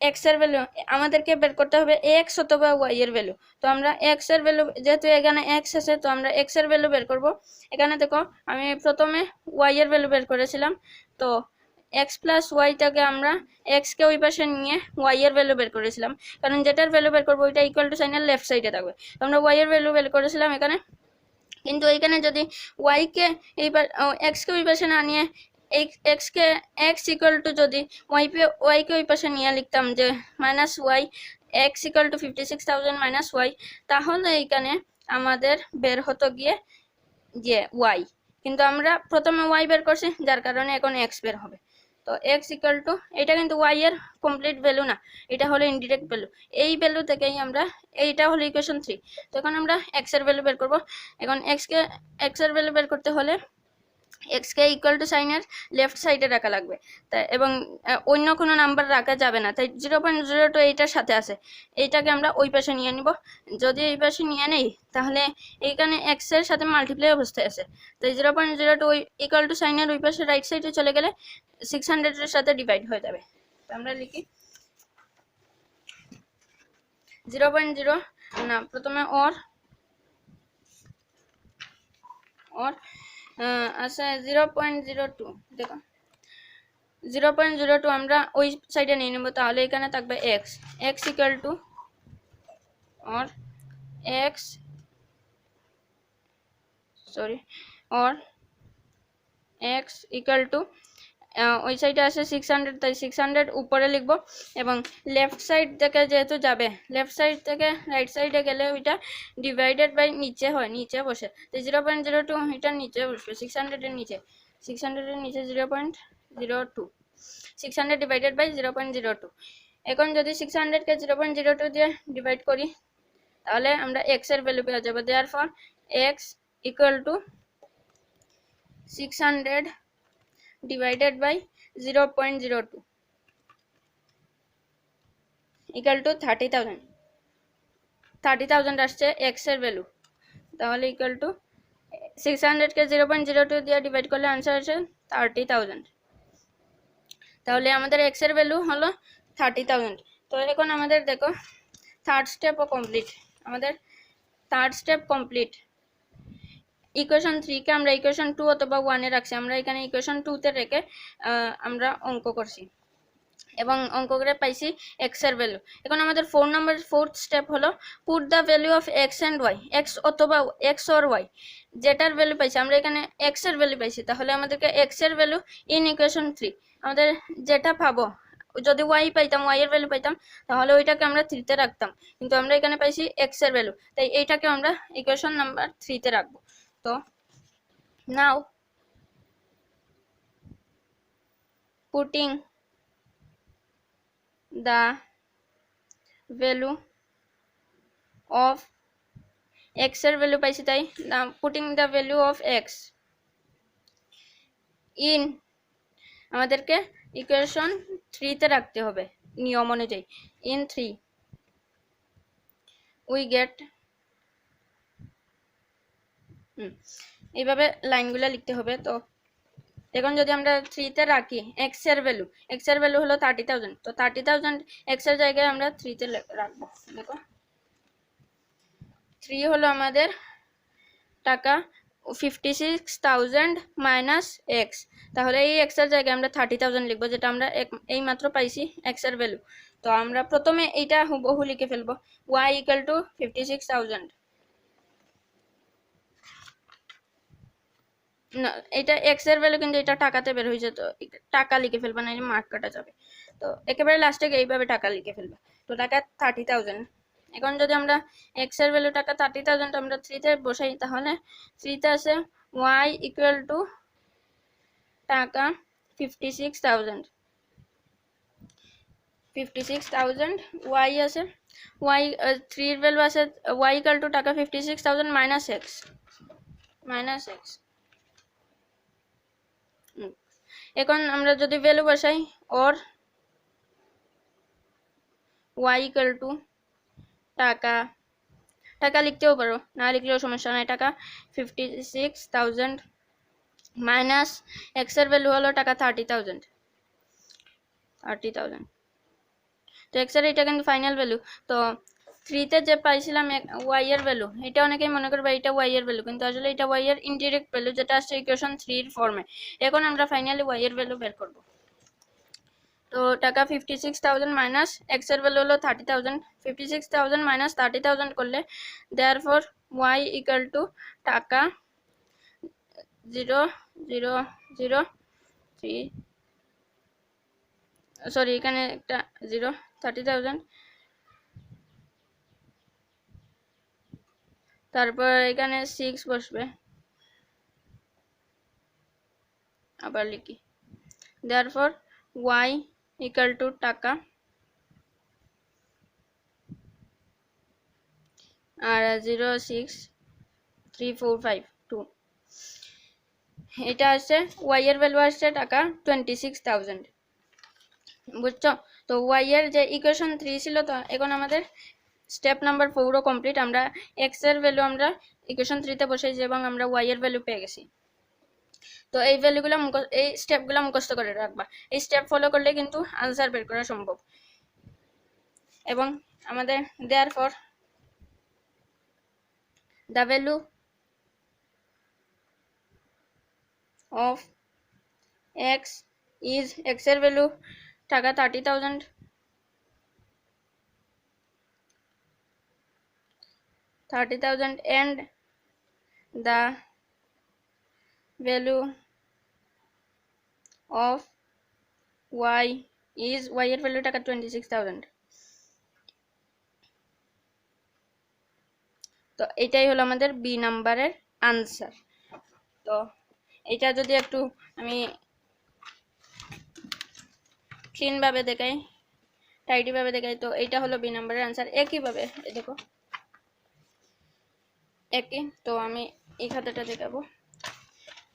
Speaker 1: এক্স এর ভ্যালু আমাদেরকে বের করতে হবে, এক্স অথবা ওয়াই এর ভ্যালু, তো আমরা এক্স এর ভ্যালু যেহেতু এখানে এক্স আছে, তো আমরা এক্স এর ভ্যালু বের করব। এখানে দেখো আমি প্রথমে ওয়াই এর ভ্যালু বের করেছিলাম, তো এক্স প্লাস ওয়াইটাকে আমরা এক্স কে ওই পাশে নিয়ে ওয়াই এর ভ্যালু বের করেছিলাম, কারণ যেটার ভ্যালু বের করবো ওইটা ইকুয়াল টু সাইনের লেফট সাইডে থাকবে, তো আমরা ওয়াই এর ভ্যালু বের করেছিলাম এখানে, কিন্তু এইখানে যদি ওয়াই কে এক্স কে ওই পাশে না নিয়ে এক্স কে এক্স ইকুয়াল টু যদি ওয়াই কে ওই পাশে নিয়ে লিখতাম যে minus Y X equal to 56,000 minus Y, তাহলে এইখানে আমাদের বের হতো গিয়ে যে ওয়াই, কিন্তু আমরা প্রথমে ওয়াই বের করছি যার কারণে এখন এক্স বের হবে। তো এক্স ইকুয়াল টু এটা কিন্তু ওয়াই এর কমপ্লিট ভ্যালু না, এটা হলো ইনডিরেক্ট ভ্যালু, এই ভ্যালু থেকেই আমরা এইটা হলো ইকুয়েশন 3। তো এখন আমরা এক্স এর ভ্যালু বের করব। এখন এক্স এর ভ্যালু বের করতে হলে এক্স কে ইকুয়াল টু সাইনের লেফট সাইডে রাখা লাগবে, তাই এবং অন্য কোনো নাম্বার রাখা যাবে না, তাই 0.02 এইটার সাথে আছে, এইটাকে আমরা ওই পাশে নিয়ে নিব। যদি এই পাশে নিয়ে নেই তাহলে এইখানে এক্স এর সাথে মাল্টিপ্লাই অবস্থায় আছে, তাই 0.02 ইকুয়াল টু সাইনের ওই পাশে রাইট সাইডে চলে গেলে 600 এর সাথে ডিভাইড হয়ে যাবে। তো আমরা লিখি 0.0 না, প্রথমে ওর আচ্ছা 0.02, দেখো 0.02 আমরা ওই সাইডে নিয়ে নেব, তাহলে এখানে থাকবে এক্স, এক্স ইকুয়াল টু और एक्स सॉरी और এক্স ইকুয়াল টু ওই সাইডে আছে 600, তাই 600 উপরে লিখব এবং লেফট সাইড থেকে যেহেতু যাবে লেফট সাইড থেকে রাইট সাইডে গেলে ওইটা ডিভাইডেড বাই নিচে হয়, নিচে বসে, তো 0.02 এটা নিচে বসবে 600 এর নিচে, 600 এর নিচে 0.02, 600 ডিভাইডেড বাই 0.02। এখন যদি 600 কে 0.02 দিয়ে ডিভাইড করি তাহলে আমরা x এর ভ্যালু পেয়ে যাব। Therefore x equal to 600 divided by 0.02 equal to 30,000, 30,000 আসছে x এর ভ্যালু, তাহলে ইকুয়াল টু 600 কে 0.02 দিয়ে ডিভাইড করলে आंसर আসে 30,000, তাহলে আমাদের x এর ভ্যালু হলো 30,000। তো এখন আমাদের দেখো থার্ড স্টেপও কমপ্লিট, আমাদের থার্ড স্টেপ কমপ্লিট। ইকুয়েশন 3 কে আমরা ইকুয়েশন 2 অথবা 1 এ রাখছি, আমরা এখানে ইকুয়েশন 2 তে রেখে আমরা অঙ্ক করছি এবং অঙ্ক করে পাইছি x এর ভ্যালু। এখন আমাদের 4th স্টেপ হলো put the value of x and y, x অথবা x অর y যেটার ভ্যালু পাইছি, আমরা এখানে x এর ভ্যালু পাইছি, তাহলে আমাদেরকে x এর ভ্যালু ইন ইকুয়েশন 3 আমাদের যেটা পাবো, যদি y পাইতাম y এর ভ্যালু পাইতাম তাহলে ওইটাকে আমরা 3 তে রাখতাম, কিন্তু আমরা এখানে পাইছি x এর ভ্যালু, তাই এইটাকে আমরা ইকুয়েশন নাম্বার 3 তে রাখবো। তো নাও putting the value of x এর ভ্যালু পাইছি, তাই putting the value of x in আমাদেরকে ইকুয়েশন 3 তে রাখতে হবে নিয়ম অনুযায়ী। in 3 we get এইভাবে লাইনগুলো লিখতে হবে। তো এখন যদি আমরা 3 তে রাখি x এর ভ্যালু হলো 30,000, তো 30,000 x এর জায়গায় আমরা 3 তে রাখবো। দেখো 3 হলো আমাদের টাকা 56,000 মাইনাস x, তাহলে এই x এর জায়গায় আমরা 30,000 লিখবো, যেটা আমরা এই মাত্র পাইছি x এর ভ্যালু। তো আমরা প্রথমে এইটা হুবহু লিখে ফেলবো y ইকুয়াল টু 56,000, না এটা x এর ভ্যালু কিন্তু এটা টাকাতে বের হয়ে যেত, টাকা লিখে ফেলবা না মার্ক কাটা যাবে, তো একেবারে লাস্টে এইভাবে টাকা লিখে ফেলবা। তো টাকা 30,000, এখন যদি আমরা x এর ভ্যালু টাকা 30,000 আমরা 3 তে বসাই তাহলে 3 তে আছে y ইকুয়াল টু টাকা 56,000, y আছে y 3 এর ভ্যালু আছে y ইকুয়াল টু টাকা 56,000 মাইনাস x, এখন আমরা যদি ভ্যালু বসাই or y ইকুয়াল টু টাকা লিখতেও পারো, না লিখলেও সমস্যা নাই, টাকা 56,000 মাইনাস x এর ভ্যালু হলো টাকা 30,000, তো x এর এটা কিন্তু ফাইনাল ভ্যালু। তো 3 তে যে পাইছিলাম y এর ভ্যালু, এটা অনেকেই মনে করবে এটা y এর ভ্যালু, কিন্তু আসলে এটা y এর ইনডিরেক্ট ভ্যালু যেটা আসছে ইকুয়েশন 3 এর ফর্মে। এখন আমরা ফাইনালি y এর ভ্যালু বের করব। তো টাকা 56,000 মাইনাস x এর ভ্যালু হলো 30,000, 56,000 মাইনাস 30,000 করলে দেয়ারফর y ইকুয়াল টু টাকা 0.003, সরি এখানে একটা 30,000, তারপর এখানে 6 বসবে, আবার লিখি দেয়ারফর y ইকুয়াল টু টাকা আর 0.6345 এটা আসছে y এর ভ্যালু আসছে টাকা 26,000, বুঝছো? তো y এর যে ইকুয়েশন 3 ছিল, তো এখন আমাদের স্টেপ নাম্বার 4 ও কমপ্লিট, আমরা x এর ভ্যালু আমরা ইকুয়েশন 3 তে বসাইছি এবং আমরা y এর ভ্যালু পেয়ে গেছি। তো এই ভ্যালুগুলো এই স্টেপগুলো মুখস্থ করে রাখবা, এই স্টেপ ফলো করলে কিন্তু আনসার বের করা সম্ভব। এবং আমাদের therefore the value of x is x এর ভ্যালু টাকা 30,000, and the value of y is y এর ভ্যালু টাকা 26,000। তো এটাই হলো আমাদের বি নাম্বারের আনসার। তো এটা যদি একটু আমি ক্লিন ভাবে দেখাই, টাইডি ভাবে দেখাই, তো এটা হলো বি নাম্বারের আনসার। একই ভাবে দেখো, একই। তো আমি এই খাতাটা দেখাবো।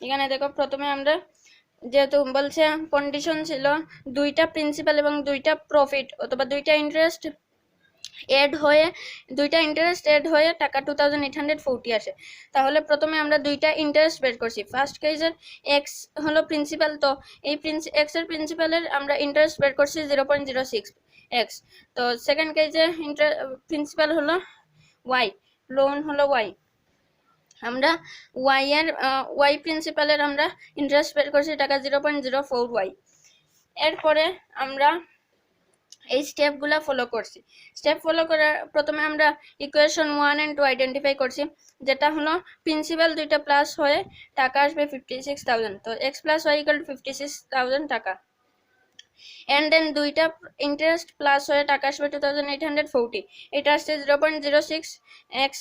Speaker 1: এখানে দেখো, প্রথমে আমরা যেহেতু বলছে কন্ডিশন ছিল দুইটা প্রিন্সিপাল এবং দুইটা প্রফিট অথবা দুইটা ইন্টারেস্ট এড হয়ে টাকা 2840 আসে। তাহলে প্রথমে আমরা দুইটা ইন্টারেস্ট বের করছি। ফার্স্ট কেসের এক্স হলো প্রিন্সিপাল, তো এই এক্স এর প্রিন্সিপালের আমরা ইন্টারেস্ট বের করছি 0.06 এক্স। তো সেকেন্ড কেসে প্রিন্সিপাল হলো ওয়াই, লোন হলো ওয়াই। আমরা ওয়াই এর ওয়াই প্রিন্সিপালের আমরা ইন্টারেস্ট বের করছি টাকা 0.04 ওয়াই। এরপরে আমরা এই স্টেপগুলো ফলো করছি। স্টেপ ফলো করার প্রথমে আমরা ইকুয়েশন 1 and 2 আইডেন্টিফাই করছি, যেটা হলো প্রিন্সিপাল দুইটা প্লাস হয়ে টাকা আসবে 56,000। তো x plus y equal to 56,000 টাকা। এন্ড দেন দুইটা ইন্টারেস্ট প্লাস হয়ে টাকা আসবে 2840। এটা আসছে 0.06 x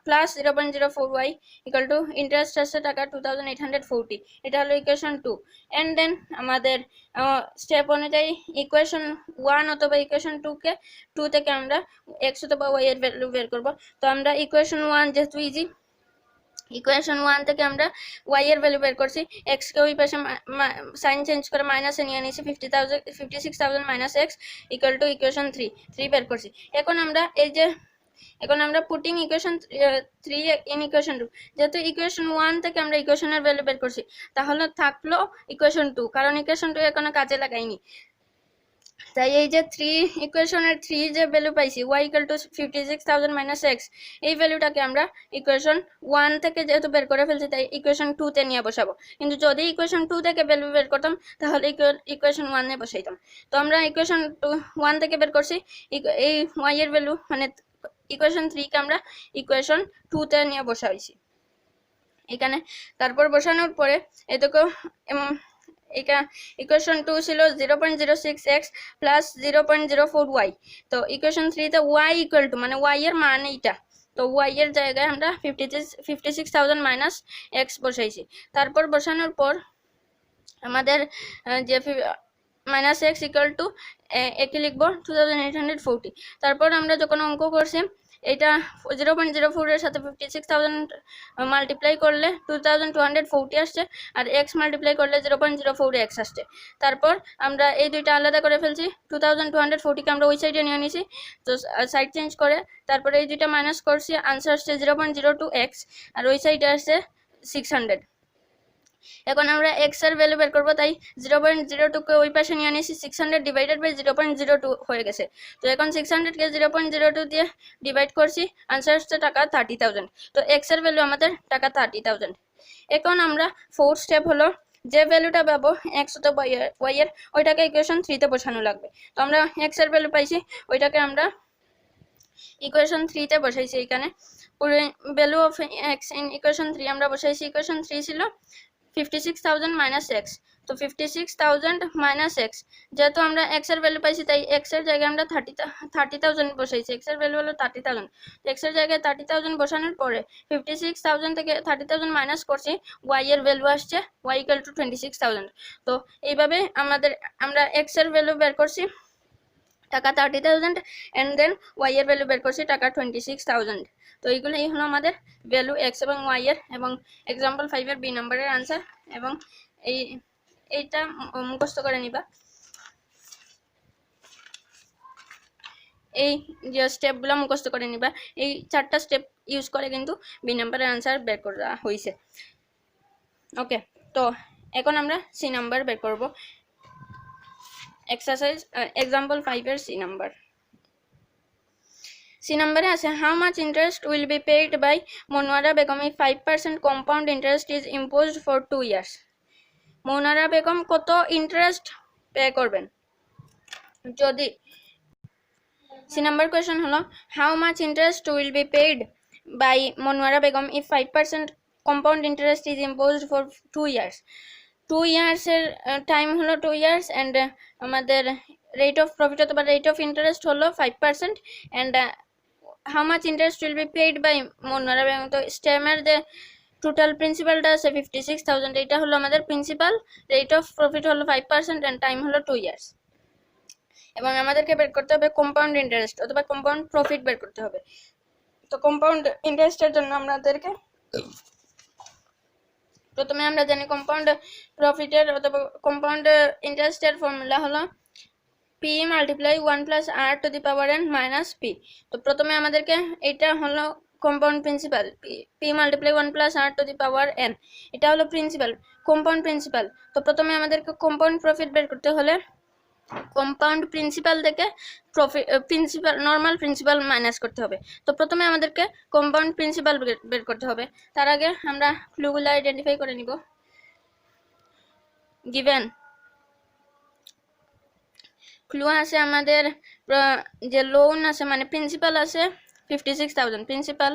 Speaker 1: plus 0.04 y equal to interest আসছে টাকা 2840। এটা হলো ইকুয়েশন 2। এন্ড দেন আমাদের স্টেপ অনুযায়ী ইকুয়েশন 1 অথবা ইকুয়েশন 2 থেকে আমরা x অথবা y এর ভ্যালু বের করব। তো আমরা ইকুয়েশন 1 যেহেতু ইজি, ইকুয়েশন 1 থেকে আমরা y এর ভ্যালু বের করছি। x কে ওই পাশে সাইন চেঞ্জ করে মাইনাসে নিয়ে নিয়েছি, 56,000 minus x equal to equation 3 বের করছি। এখন আমরা পুটিং ইকুয়েশন 3 ইন ইকুয়েশন 2। যেহেতু ইকুয়েশন 1 থেকে আমরা ইকুয়েশনের ভ্যালু বের করছি, তাহলে থাকলো ইকুয়েশন 2, কারণ ইকুয়েশন 2 এখনো কাজে লাগাইনি। তাই এই যে ইকুয়েশনের 3 যে ভ্যালু পাইছি y equal to 56,000 minus x, এই ভ্যালুটাকে আমরা ইকুয়েশন 1 থেকে যেহেতু বের করে ফেলছি, তাই ইকুয়েশন 2 তে নিয়ে বসাবো। কিন্তু যদি ইকুয়েশন 2 থেকে ভ্যালু বের করতাম তাহলে ইকুয়েশন 1 এ বসাইতাম। তো আমরা ইকুয়েশন 1 থেকে বের করছি এই y এর ভ্যালু, মানে ইকুয়েশন 3 কে আমরা ইকুয়েশন 2 তে নিয়ে বসাইছি এখানে। তারপর বসানোর পরে এই দেখো, ইকুয়েশন 2 ছিল 0.06x প্লাস 0.04 y। তো ইকুয়েশন 3 তে y ইকুয়াল টু, মানে y এর মান এইটা, তো y এর জায়গায় আমরা 56,000 মাইনাস x বসাইছি। তারপর বসানোর পর আমাদের যে মাইনাস x ইকুয়াল টু একে লিখবো 2840। তারপর আমরা যখন অঙ্ক করছি, এটা 0.04 এর সাথে 56,000 মাল্টিপ্লাই করলে 2240 আসছে, আর x মাল্টিপ্লাই করলে 0.04 x আসছে। তারপর আমরা এই দুইটা আলাদা করে ফেলছি, 2240 কে আমরা ওই সাইডে নিয়ে নিয়েছি, তো সাইড চেঞ্জ করে তারপরে এই দুইটা মাইনাস করছি, আনসার আসছে 0.02 x, আর ওই সাইডে আসছে 600। এখন আমরা x এর ভ্যালু বের করব, তাই 0.02 কে ওই পাশে নিয়ে নিয়েছি, 600 ডিভাইডেড বাই 0.02 হয়ে গেছে। তো এখন 600 কে 0.02 দিয়ে ডিভাইড করছি, আনসার আসছে টাকা 30,000। তো x এর ভ্যালু আমাদের টাকা 30,000। এখন আমরা ফোর্থ স্টেপ হলো যে ভ্যালুটা পাবো x অথবা y এর, ওইটাকে ইকুয়েশন 3 তে বসানো লাগবে। তো আমরা x এর ভ্যালু পাইছি, ওইটাকে আমরা ইকুয়েশন 3 তে বসাইছি। এখানে value of x in equation 3 আমরা বসাইছি। ইকুয়েশন 3 ছিল 56,000 মাইনাস এক্স। তো 56,000 মাইনাস এক্স, যেহেতু আমরা এক্স এর ভ্যালু পাইছি তাই এক্স এর জায়গায় আমরা 30,000 বসাইছি। এক্স এর ভ্যালু হলো 30,000। এক্স এর জায়গায় 30,000 বসানোর পরে 56,000 থেকে 30,000 মাইনাস করছি, ওয়াই এর ভ্যালু আসছে ওয়াই ইকুয়াল টু 26,000। তো এইভাবে আমরা এক্স এর ভ্যালু বের করছি টাকা 30,000, এন্ড দেন ওয়াই এর ভ্যালু বের করছি টাকা 26,000। তো এইগুলোই হলো আমাদের ভ্যালু এক্স এবং ওয়াই এর, এবং এক্সাম্পল 5 এর বি নাম্বারের আনসার। এবং এইটা মুখস্থ করে নিবা। এই যে স্টেপগুলো মুখস্থ করে নিবা, এই 4টা স্টেপ ইউজ করে কিন্তু বি নাম্বারের আনসার বের করা হয়েছে। ওকে, তো এখন আমরা সি নাম্বার বের করব। এক্সারসাইজ এক্সাম্পল 5 এর সি নাম্বার। সি নাম্বারে আছে, how much interest will be paid by Monowara Begum if 5% compound interest is imposed for 2 years. Monowara Begum কত ইন্টারেস্ট পে করবেন যদি, সি নাম্বার কোয়েশ্চন হলো how much interest will be paid by Monowara Begum if 5% compound interest is imposed for 2 years. 2 ইয়ার্সের টাইম হলো 2 ইয়ার্স অ্যান্ড আমাদের রেট অফ প্রফিট অথবা রেট অফ ইন্টারেস্ট হলো 5% and how much interest will be paid by Munnara bank. তো স্টেমের যে টোটাল প্রিন্সিপালটা আছে 56,000, এটা হলো আমাদের প্রিন্সিপাল, রেট অফ প্রফিট হলো 5% অ্যান্ড টাইম হলো 2 ইয়ার্স। এবং আমাদেরকে বের করতে হবে কম্পাউন্ড ইন্টারেস্ট অথবা কম্পাউন্ড প্রফিট বের করতে হবে। তো কম্পাউন্ড ইন্টারেস্টের জন্য আমাদেরকে প্রথমে আমরা জানি কম্পাউন্ড প্রফিটের অথবা কম্পাউন্ড ইন্টারেস্টের ফর্মুলা হলো P multiply 1 plus R to the power N minus P. তো প্রথমে আমাদেরকে এটা হলো compound principal, P multiply 1 plus R to the power N, এটা হলো প্রিন্সিপাল, কম্পাউন্ড প্রিন্সিপাল। তো প্রথমে আমাদেরকে কম্পাউন্ড প্রফিট বের করতে হলে কম্পাউন্ড প্রিন্সিপাল থেকে profit principal normal principal minus করতে হবে। তো প্রথমে আমাদেরকে কম্পাউন্ড প্রিন্সিপাল বের করতে হবে। তার আগে আমরা ক্লুগুলো আইডেন্টিফাই করে নিব। গিভেন ক্লু আছে আমাদের যে লোন আছে মানে প্রিন্সিপাল আছে 56,000, প্রিন্সিপাল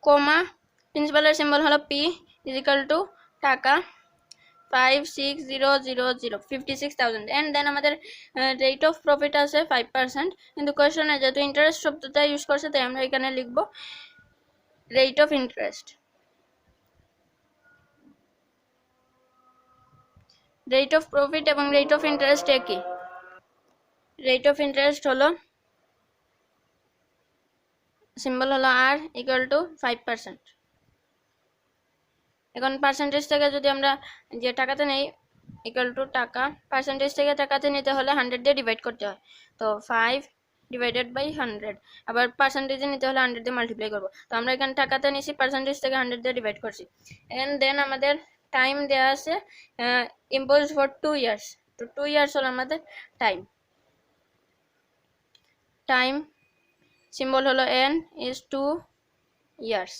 Speaker 1: কমা প্রিন্সিপালের সিম্বল হলো পি ইজ ইকুয়াল টু টাকা 56000 56,000 এন্ড দেন আমাদের রেট অফ প্রফিট আছে 5%, কিন্তু কোশ্চেনে যেহেতু ইন্টারেস্ট শব্দটা ইউজ করছে তাই আমরা এখানে লিখব rate of interest. Rate of profit এবং রেট অফ ইন্টারেস্ট একই। রেট অফ ইন্টারেস্ট হলো সিম্বল হলো আর ইকুয়াল টু 5%। এখন পার্সেন্টেজ থেকে যদি আমরা যে টাকাতে নেই ইকুয়াল টু টাকা, পার্সেন্টেজ থেকে টাকাতে নিতে হলে 100 দিয়ে ডিভাইড করতে হয়। তো 5 ডিভাইডেড বাই 100, আবার পার্সেন্টেজে নিতে হলে 100 দিয়ে মাল্টিপ্লাই করব। তো আমরা এখানে টাকাতে নিছি, পার্সেন্টেজ থেকে 100 দিয়ে ডিভাইড করছি। এন্ড দেন আমাদের টাইম দেওয়া আছে ইম্পোজড ফর 2 ইয়ার্স। তো 2 ইয়ার্স হলো আমাদের টাইম। টাইম সিম্বল হলো এন ইজ 2 ইয়ার্স।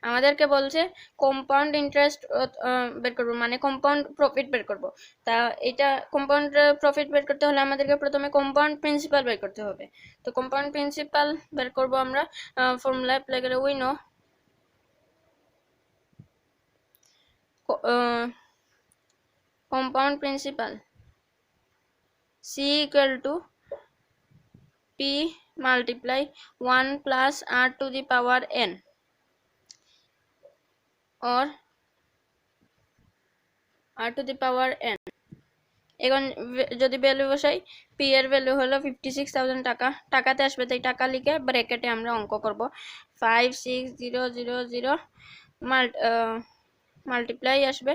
Speaker 1: আমাদেরকে বলছে কম্পাউন্ড ইন্টারেস্ট বের করবো, মানে কম্পাউন্ড প্রফিট বের করব। তা এটা কম্পাউন্ড প্রফিট বের করতে হলে আমাদেরকে প্রথমে কম্পাউন্ড প্রিন্সিপাল বের করতে হবে। তো কম্পাউন্ড প্রিন্সিপাল বের করব আমরা ফর্মুলা অ্যাপ্লাই করে। We know compound principal C equal to P multiply 1 plus R to the power N or r to the power n। এখন যদি ভ্যালু বসাই, পি এর ভ্যালু হলো 56,000 টাকা, টাকাতে আসবে তাই টাকা লিখে ব্র্যাকেটে আমরা অঙ্ক করব 56000 মাল্টিপ্লাই আসবে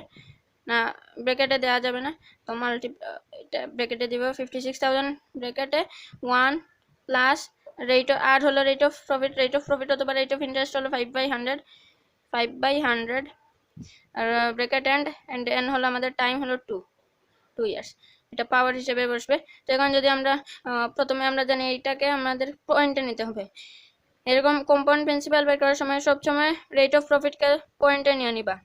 Speaker 1: না, ব্র্যাকেটে দেওয়া যাবে না, তো এটা ব্র্যাকেটে দিব 56,000 ব্র্যাকেটে 1 প্লাস রেট আর হলো রেট অফ প্রফিট অথবা রেট অফ ইন্টারেস্ট হলো 5/100 আর ব্র্যাকেট এন্ড এন হলো আমাদের টাইম হলো 2 ইয়ার্স, এটা পাওয়ার হিসেবে বসবে। তো এখন যদি আমরা প্রথমে আমরা জানি এইটাকে আমাদের পয়েন্টে নিতে হবে। এরকম কম্পাউন্ড প্রিন্সিপাল বের করার সময় সবসময় রেট অফ প্রফিটকে পয়েন্টে নিয়ে নিবা।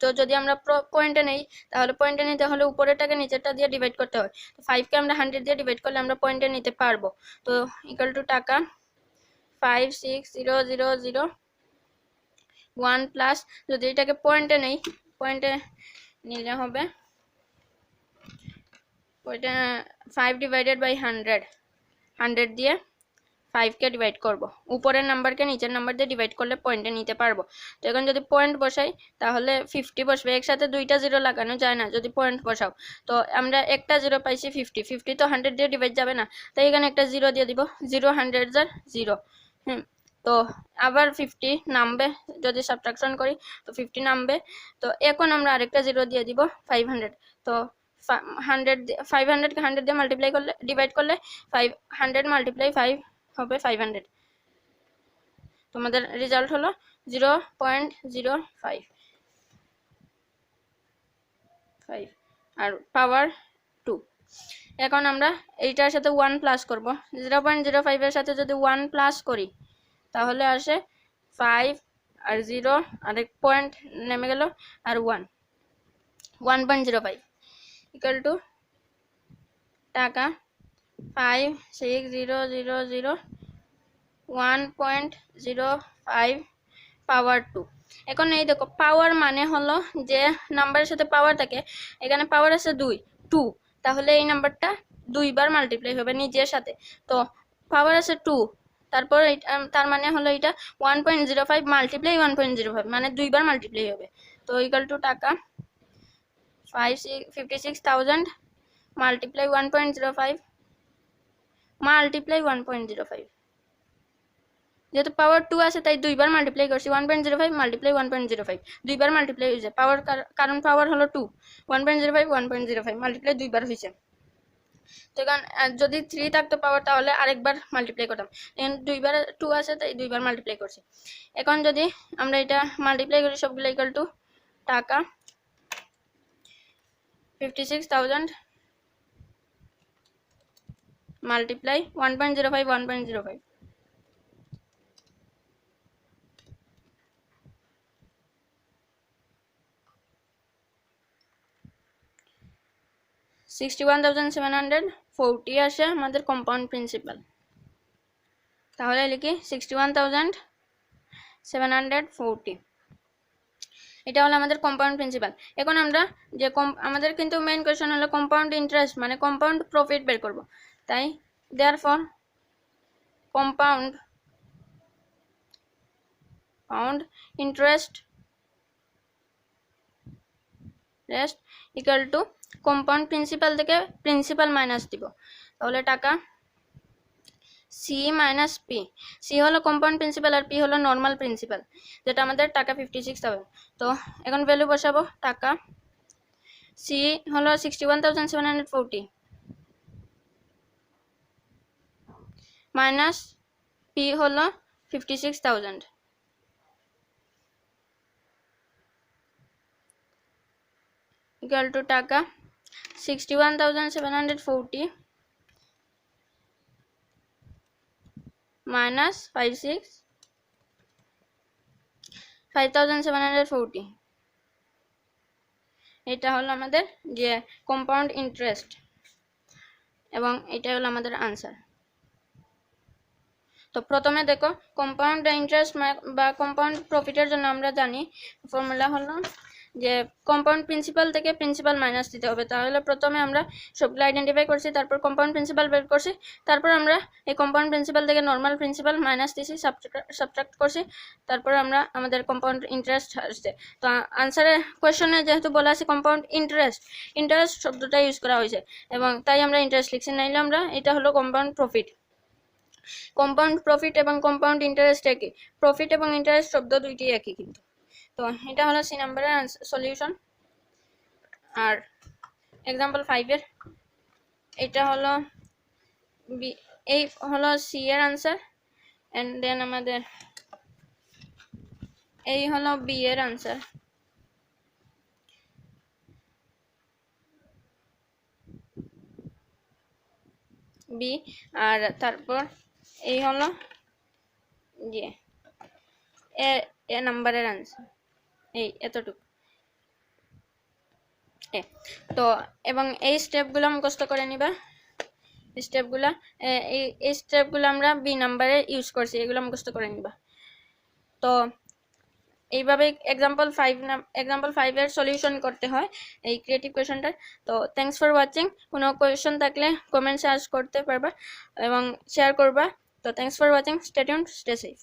Speaker 1: তো যদি আমরা পয়েন্টে নেই তাহলে পয়েন্টে নিতে হলে উপরেরটাকে নিচেরটা দিয়ে ডিভাইড করতে হয়। তো 5 কে আমরা 100 দিয়ে ডিভাইড করলে আমরা পয়েন্টে নিতে পারবো। তো ইকুয়াল টু টাকা 56000 1 প্লাস, যদি এটাকে পয়েন্টে নেই, পয়েন্টে নিলে হবে 5 ডিভাইডেড বাই 100 দিয়ে 5 কে ডিভাইড করব, উপরের নাম্বারকে নিচের নাম্বার দিয়ে ডিভাইড করলে পয়েন্টে নিতে পারবো। তো এখন যদি পয়েন্ট বসাই তাহলে 50 বসবে, একসাথে দুইটা জিরো লাগানো যায় না যদি পয়েন্ট বসাও। তো আমরা একটা জিরো পাইছি 50 তো 100 দিয়ে ডিভাইড যাবে না, তাই এখানে একটা জিরো দিয়ে দিব, 0 100 0। তো আবার 50 নামবে, যদি সাবট্রাকশন করি তো 50 নামবে। তো এখন আমরা আরেকটা জিরো দিয়ে দিব 500। তো 500 কে 100 দিয়ে মাল্টিপ্লাই করলে ডিভাইড করলে 500 মাল্টিপ্লাই 5 হবে 500। তোমাদের রেজাল্ট হলো 0.05 আর পাওয়ার 2। এখন আমরা এইটার সাথে 1 প্লাস করব, 0.05 এর সাথে যদি 1 প্লাস করি তাহলে আসে 5 আর 0 আর এক পয়েন্ট নেমে গেল আর 1.05 ইকুয়াল টু টাকা 56000 1.05 পাওয়ার 2। এখন এই দেখো পাওয়ার মানে হলো যে নাম্বারের সাথে পাওয়ার থাকে, এখানে পাওয়ার আছে 2 তাহলে এই নাম্বারটা 2বার মাল্টিপ্লাই হবে নিজের সাথে। তো পাওয়ার আছে 2, তারপর তার মানে হলো এটা 1.05 মাল্টিপ্লাই 1.05 মানে 2বার মাল্টিপ্লাই হবে। তো ইকুয়াল টু টাকা 56,000 মাল্টিপ্লাই 1.05 মাল্টিপ্লাই 1.05, যেহেতু পাওয়ার 2 আছে তাই 2বার মাল্টিপ্লাই করছি 1.05 মাল্টিপ্লাই 1.05 2বার মাল্টিপ্লাই হয়েছে পাওয়ার, কারণ পাওয়ার হলো 2 1.05 1.05 মাল্টিপ্লাই 2বার হয়েছে। তো এখন যদি 3 থাকতো পাওয়ার তাহলে আরেকবার মাল্টিপ্লাই করতাম, এখন 2বার 2 আছে তাই 2বার মাল্টিপ্লাই করছি। এখন যদি আমরা এটা মাল্টিপ্লাই করি সবগুলো ইকুয়াল টু টাকা 56,000 মাল্টিপ্লাই 1.05 1.05 61,740 আসে আমাদের কম্পাউন্ড প্রিন্সিপাল। তাহলে লিখি 61,740, এটা হলো আমাদের কম্পাউন্ড প্রিন্সিপাল। এখন আমরা যে আমাদের কিন্তু মেইন কোয়েশ্চন হলো কম্পাউন্ড ইন্টারেস্ট মানে কম্পাউন্ড প্রফিট বের করব, তাই therefore compound interest equal two compound principal থেকে প্রিন্সিপাল মাইনাস দিব, তাহলে টাকা সি মাইনাস পি। সি হলো কম্পাউন্ড প্রিন্সিপাল আর পি হলো নর্মাল প্রিন্সিপাল, যেটা আমাদের টাকা 56,000। তো এখন ভ্যালু বসাবো, টাকা সি হলো 61,740 মাইনাস পি হলো 56,000 ইকুয়াল টু টাকা 61,740 মাইনাস 5,740, এটা হলো আমাদের যে কম্পাউন্ড ইন্টারেস্ট এবং এটা হলো আমাদের আনসার। তো প্রথমে দেখো কম্পাউন্ড ইন্টারেস্ট বা কম্পাউন্ড প্রফিটের জন্য আমরা জানি ফর্মুলা হলো যে কম্পাউন্ড প্রিন্সিপাল থেকে প্রিন্সিপাল মাইনাস দিতে হবে। তাহলে প্রথমে আমরা সবগুলো আইডেন্টিফাই করছি, তারপর কম্পাউন্ড প্রিন্সিপাল বের করছি, তারপর আমরা এই কম্পাউন্ড প্রিন্সিপাল থেকে নর্মাল প্রিন্সিপাল মাইনাস দিছি, সাবট্রাক্ট করছি, তারপর আমরা আমাদের কম্পাউন্ড ইন্টারেস্ট আসছে। তো আনসারে কোয়েশ্চনে যেহেতু বলা আছে কম্পাউন্ড ইন্টারেস্ট শব্দটা ইউজ করা হয়েছে এবং তাই আমরা ইন্টারেস্ট লিখছি, নাইলে আমরা এটা হলো কম্পাউন্ড প্রফিট। কম্পাউন্ড প্রফিট এবং কম্পাউন্ড ইন্টারেস্ট একই, প্রফিট এবং ইন্টারেস্ট শব্দ দুইটি একই কিন্তু। তো এটা হলো সি নাম্বারের সলিউশন। আর এক্সাম্পল 5 এর এটা হলো বি, এই হলো সি এর আনসার, এন্ড দেন আমাদের এই হলো বি এর আনসার। বি আর তারপর এই হলো যে এ নাম্বারের আনসার, এই এতটুকু। তো এবং এই স্টেপগুলো মুখস্থ করে নিবা, স্টেপগুলো এই স্টেপগুলো আমরা বি নাম্বারে ইউজ করছি, এগুলো মুখস্থ করে নিবা। তো এইভাবে এক্সাম্পল 5 এর সলিউশন করতে হয় এই ক্রিয়েটিভ কোয়েশনটার। তো থ্যাঙ্কস ফর ওয়াচিং, কোনো কোয়েশন থাকলে কমেন্টসে আস্ক করতে পারবা এবং শেয়ার করবা। তো thanks for watching, stay tuned, stay safe.